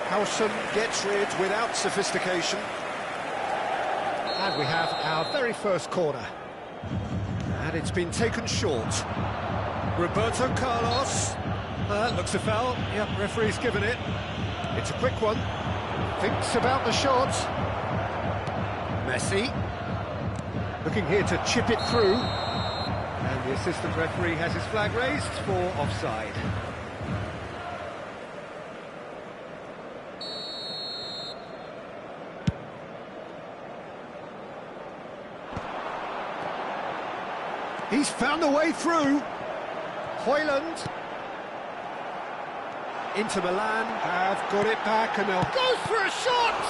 Howson gets rid without sophistication. And we have our very first corner. And it's been taken short. Roberto Carlos. Looks a foul. Yep, referee's given it. It's a quick one. Thinks about the shot. Messi. Looking here to chip it through. And the assistant referee has his flag raised for offside. He's found a way through. Højlund. Inter Milan have got it back and they'll go for a shot!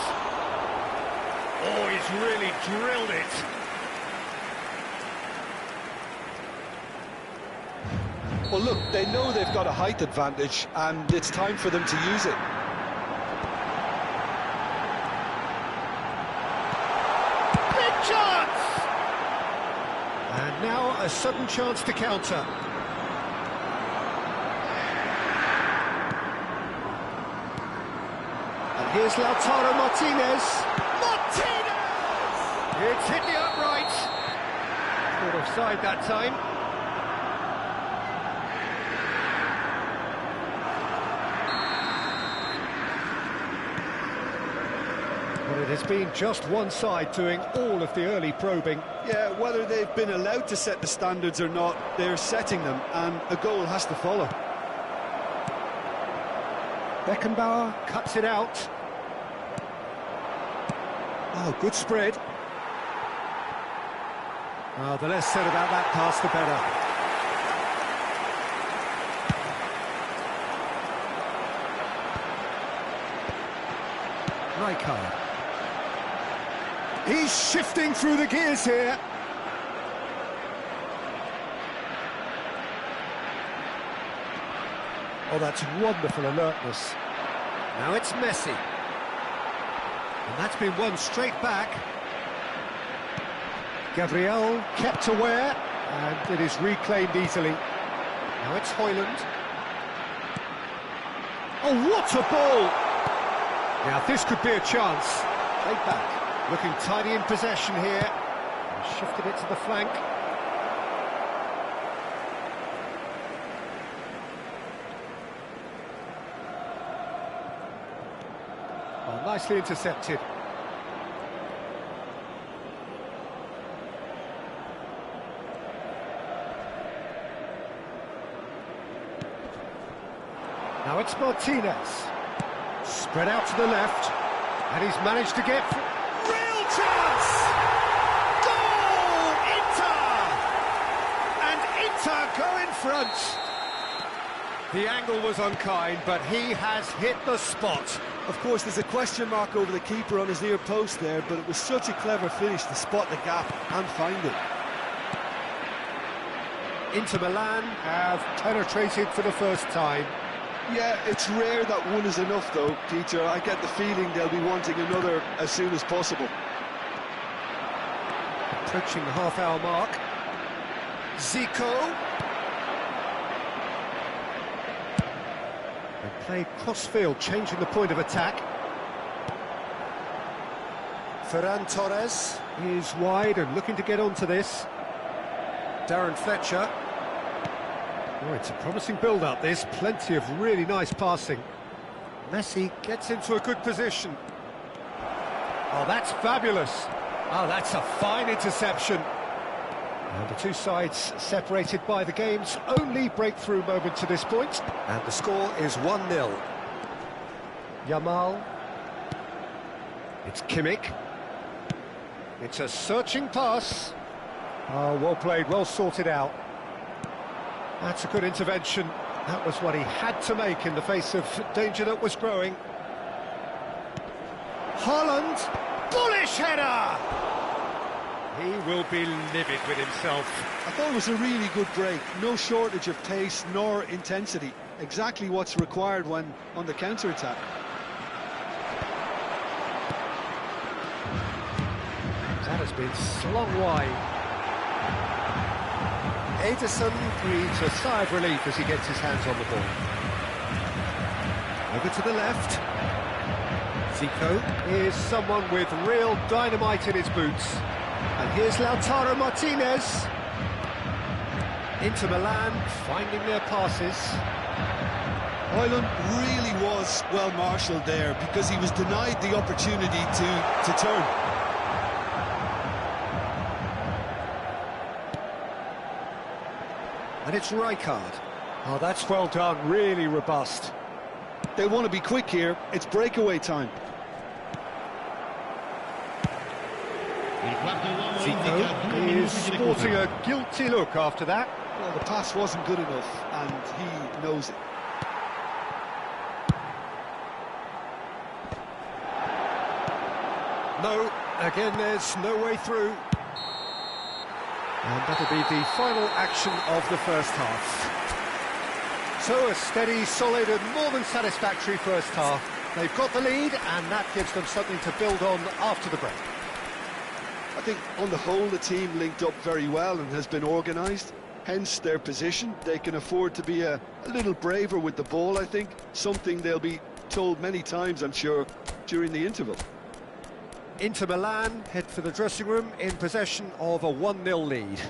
Oh, he's really drilled it. Well, look, they know they've got a height advantage, and it's time for them to use it. Big chance! And now a sudden chance to counter. And here's Lautaro Martinez. Martinez! It's hit the upright. Caught offside that time. Well, it has been just one side doing all of the early probing. Yeah, whether they've been allowed to set the standards or not, they're setting them, and a goal has to follow. Beckenbauer cuts it out. Oh, good spread. Oh, the less said about that pass, the better. Ryger. He's shifting through the gears here. Oh, that's wonderful alertness. Now it's Messi. And that's been won straight back. Gabriel kept aware, and it is reclaimed easily. Now it's Højlund. Oh, what a ball! Now this could be a chance. Played back. Looking tidy in possession here. And shifted it to the flank. Oh, nicely intercepted. Now it's Martinez. Spread out to the left. And he's managed to get... Real chance! Goal! Inter! And Inter go in front. The angle was unkind, but he has hit the spot. Of course, there's a question mark over the keeper on his near post there, but it was such a clever finish to spot the gap and find it. Inter Milan have penetrated for the first time. Yeah, it's rare that one is enough, though, Peter. I get the feeling they'll be wanting another as soon as possible. Approaching the half-hour mark. Zico. They play cross-field, changing the point of attack. Ferran Torres is wide and looking to get onto this. Darren Fletcher. Oh, it's a promising build-up, this. Plenty of really nice passing. Messi gets into a good position. Oh, that's fabulous. Oh, that's a fine interception. And the two sides separated by the game's only breakthrough moment to this point. And the score is 1-0. Yamal. It's Kimmich. It's a searching pass. Oh, well played, well sorted out. That's a good intervention. That was what he had to make in the face of danger that was growing. Haaland. Bullish header! He will be livid with himself. I thought it was a really good break. No shortage of pace nor intensity. Exactly what's required when on the counter-attack. That has been slung wide. Ederson breathes a sigh of relief as he gets his hands on the ball. Over to the left. Zico is someone with real dynamite in his boots. And here's Lautaro Martinez. Inter Milan finding their passes. Højlund really was well marshalled there because he was denied the opportunity to turn. And it's Rijkaard. Oh, that's well done, really robust. They want to be quick here, it's breakaway time. Zico is sporting a guilty look after that. Well, the pass wasn't good enough, and he knows it. No, again there's no way through. And that'll be the final action of the first half. So a steady, solid and more than satisfactory first half. They've got the lead and that gives them something to build on after the break. I think on the whole the team linked up very well and has been organised. Hence their position. They can afford to be a little braver with the ball, I think. Something they'll be told many times, I'm sure, during the interval. Inter Milan head for the dressing room in possession of a 1-0 lead.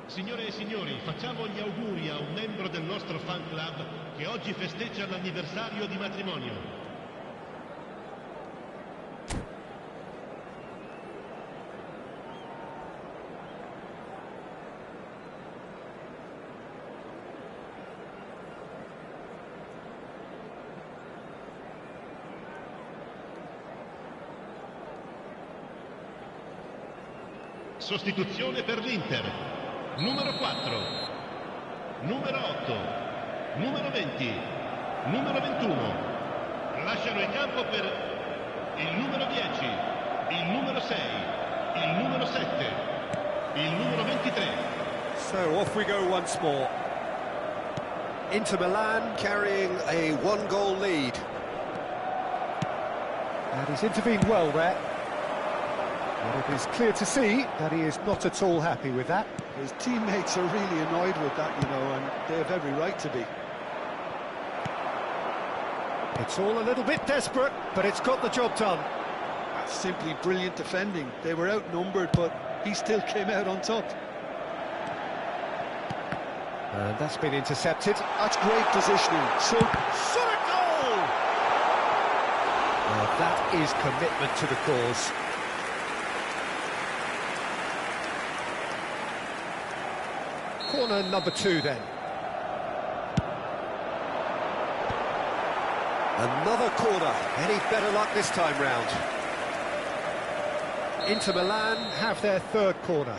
Signore e signori, facciamo gli auguri a un membro del nostro fan club che oggi festeggia l'anniversario di matrimonio. Sostituzione per l'Inter. Numero 4, numero 8, numero 20, numero 21. Lasciano il campo per il numero 10, il numero 6, il numero 7, il numero 23. So off we go once more. Inter Milan carrying a 1-goal lead. And he's intervened well there. But it is clear to see that he is not at all happy with that. His teammates are really annoyed with that, you know, and they have every right to be. It's all a little bit desperate, but it's got the job done. That's simply brilliant defending. They were outnumbered, but he still came out on top. And that's been intercepted. That's great positioning. So goal! Well, that is commitment to the cause. Corner number 2 then. Another corner. Any better luck this time round? Inter Milan have their third corner.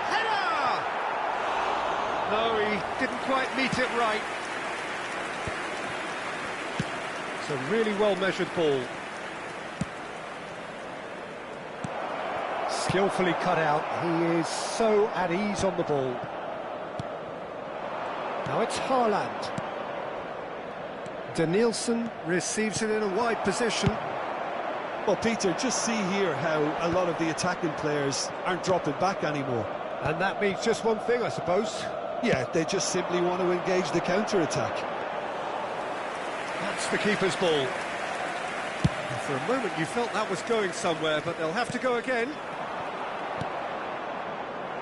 Header! No, he didn't quite meet it right. It's a really well-measured ball. Skillfully cut out. He is so at ease on the ball. Now it's Haaland. Danielson receives it in a wide position. Well, Peter, just see here how a lot of the attacking players aren't dropping back anymore. And that means just one thing, I suppose. Yeah, they just simply want to engage the counter-attack. That's the keeper's ball. And for a moment you felt that was going somewhere, but they'll have to go again.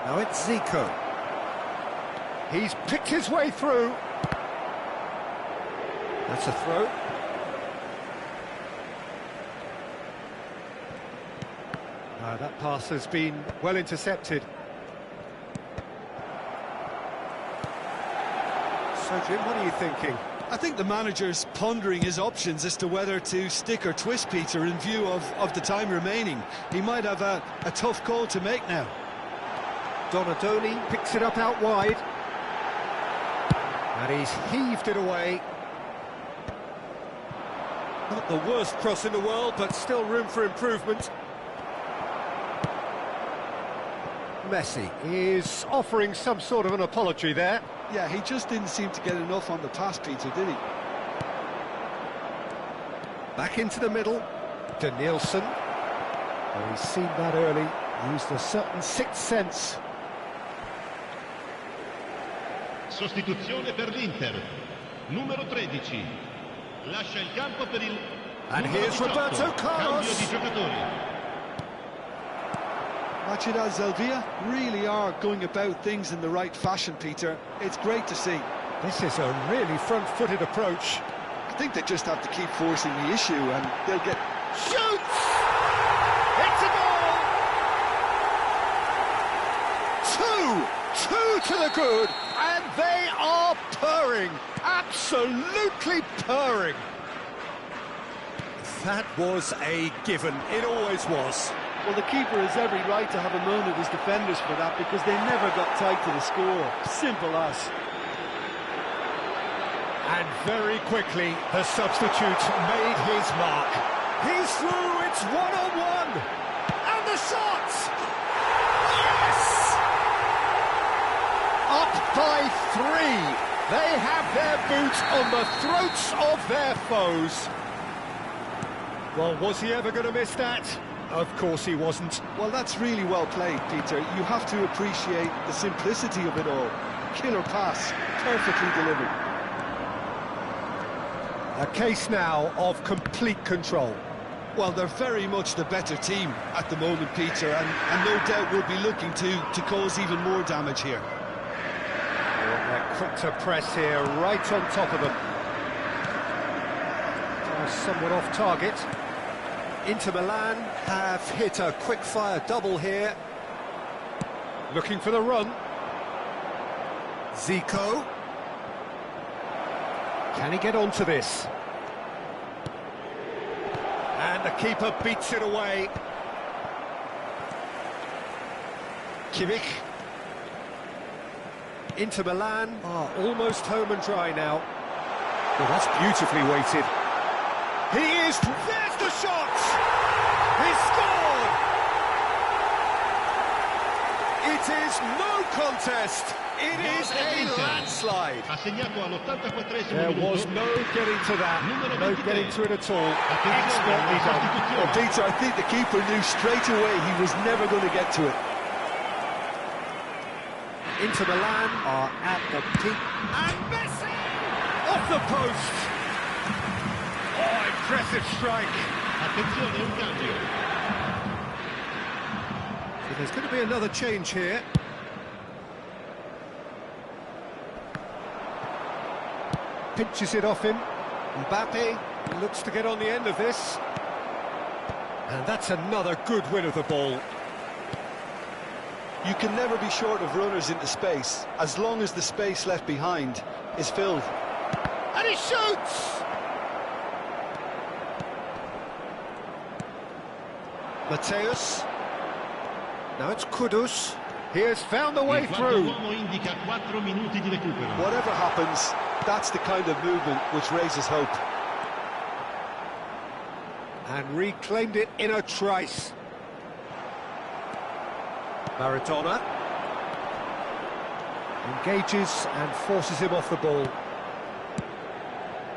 Now it's Zico. He's picked his way through. That's a throw. That pass has been well intercepted. So, Jim, what are you thinking? I think the manager's pondering his options as to whether to stick or twist Peter in view of the time remaining. He might have a tough call to make now. Donadoni picks it up out wide. And he's heaved it away. Not the worst cross in the world, but still room for improvement. Messi is offering some sort of an apology there. Yeah, he just didn't seem to get enough on the pass, Peter, did he? Back into the middle. Danielson. Oh, he's seen that early. Used a certain sixth sense. Sostituzione per l'Inter. Numero 13. Lascia il campo per il And numero here's 18. Roberto Carlos. Cambio di giocatori. Rachida Zelvia really are going about things in the right fashion, Peter. It's great to see. This is a really front-footed approach. I think they just have to keep forcing the issue and they'll get... Shoots! It's a goal! Two to the good, and they are purring, absolutely purring. That was a given, it always was. Well, the keeper has every right to have a moan at his defenders for that because they never got tight to the score. Simple as. And very quickly, the substitute made his mark. He's through, it's one-on-one. And the shot! Yes! Up by 3. They have their boots on the throats of their foes. Well, was he ever going to miss that? Of course he wasn't. Well, that's really well played, Peter. You have to appreciate the simplicity of it all. Killer pass, perfectly delivered. A case now of complete control. Well, they're very much the better team at the moment, Peter, and no doubt will be looking to cause even more damage here. Oh, they're quick to press here, right on top of them. Somewhat off target. Inter Milan have hit a quick-fire double here. Looking for the run. Zico. Can he get onto this? And the keeper beats it away. Kimmich. Inter Milan are almost home and dry now. Well, that's beautifully weighted. He is... There's the shot! He scored! It is no contest. It is a landslide. Ha segnato all'84esimo There minuto. was no getting to that, Numero no 23. getting to it at all. Attenzione Expertly alla done. sostituzione. Well, Peter, I think the keeper knew straight away he was never going to get to it. Inter Milan are at the peak. And Messi! Off the post! Oh, impressive strike. Attenzione, un cambio. So there's going to be another change here. Pinches it off him. Mbappe looks to get on the end of this. And that's another good win of the ball. You can never be short of runners into space, as long as the space left behind is filled. And he shoots! Mateus. Now it's Kudus. He has found the way Il quarto through. uomo indica 4 minuti di recupero. Whatever happens, that's the kind of movement which raises hope. And reclaimed it in a trice. Maradona engages and forces him off the ball.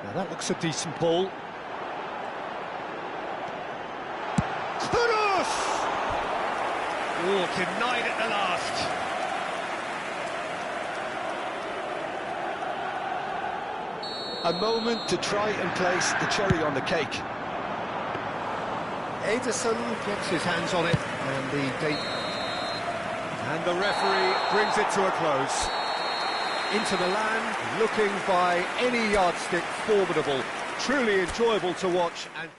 Now that looks a decent ball. Kudus! Oh, denied at the last. A moment to try and place the cherry on the cake. Ederson gets his hands on it, and the date. And the referee brings it to a close. Into the land, looking by any yardstick formidable. Truly enjoyable to watch and...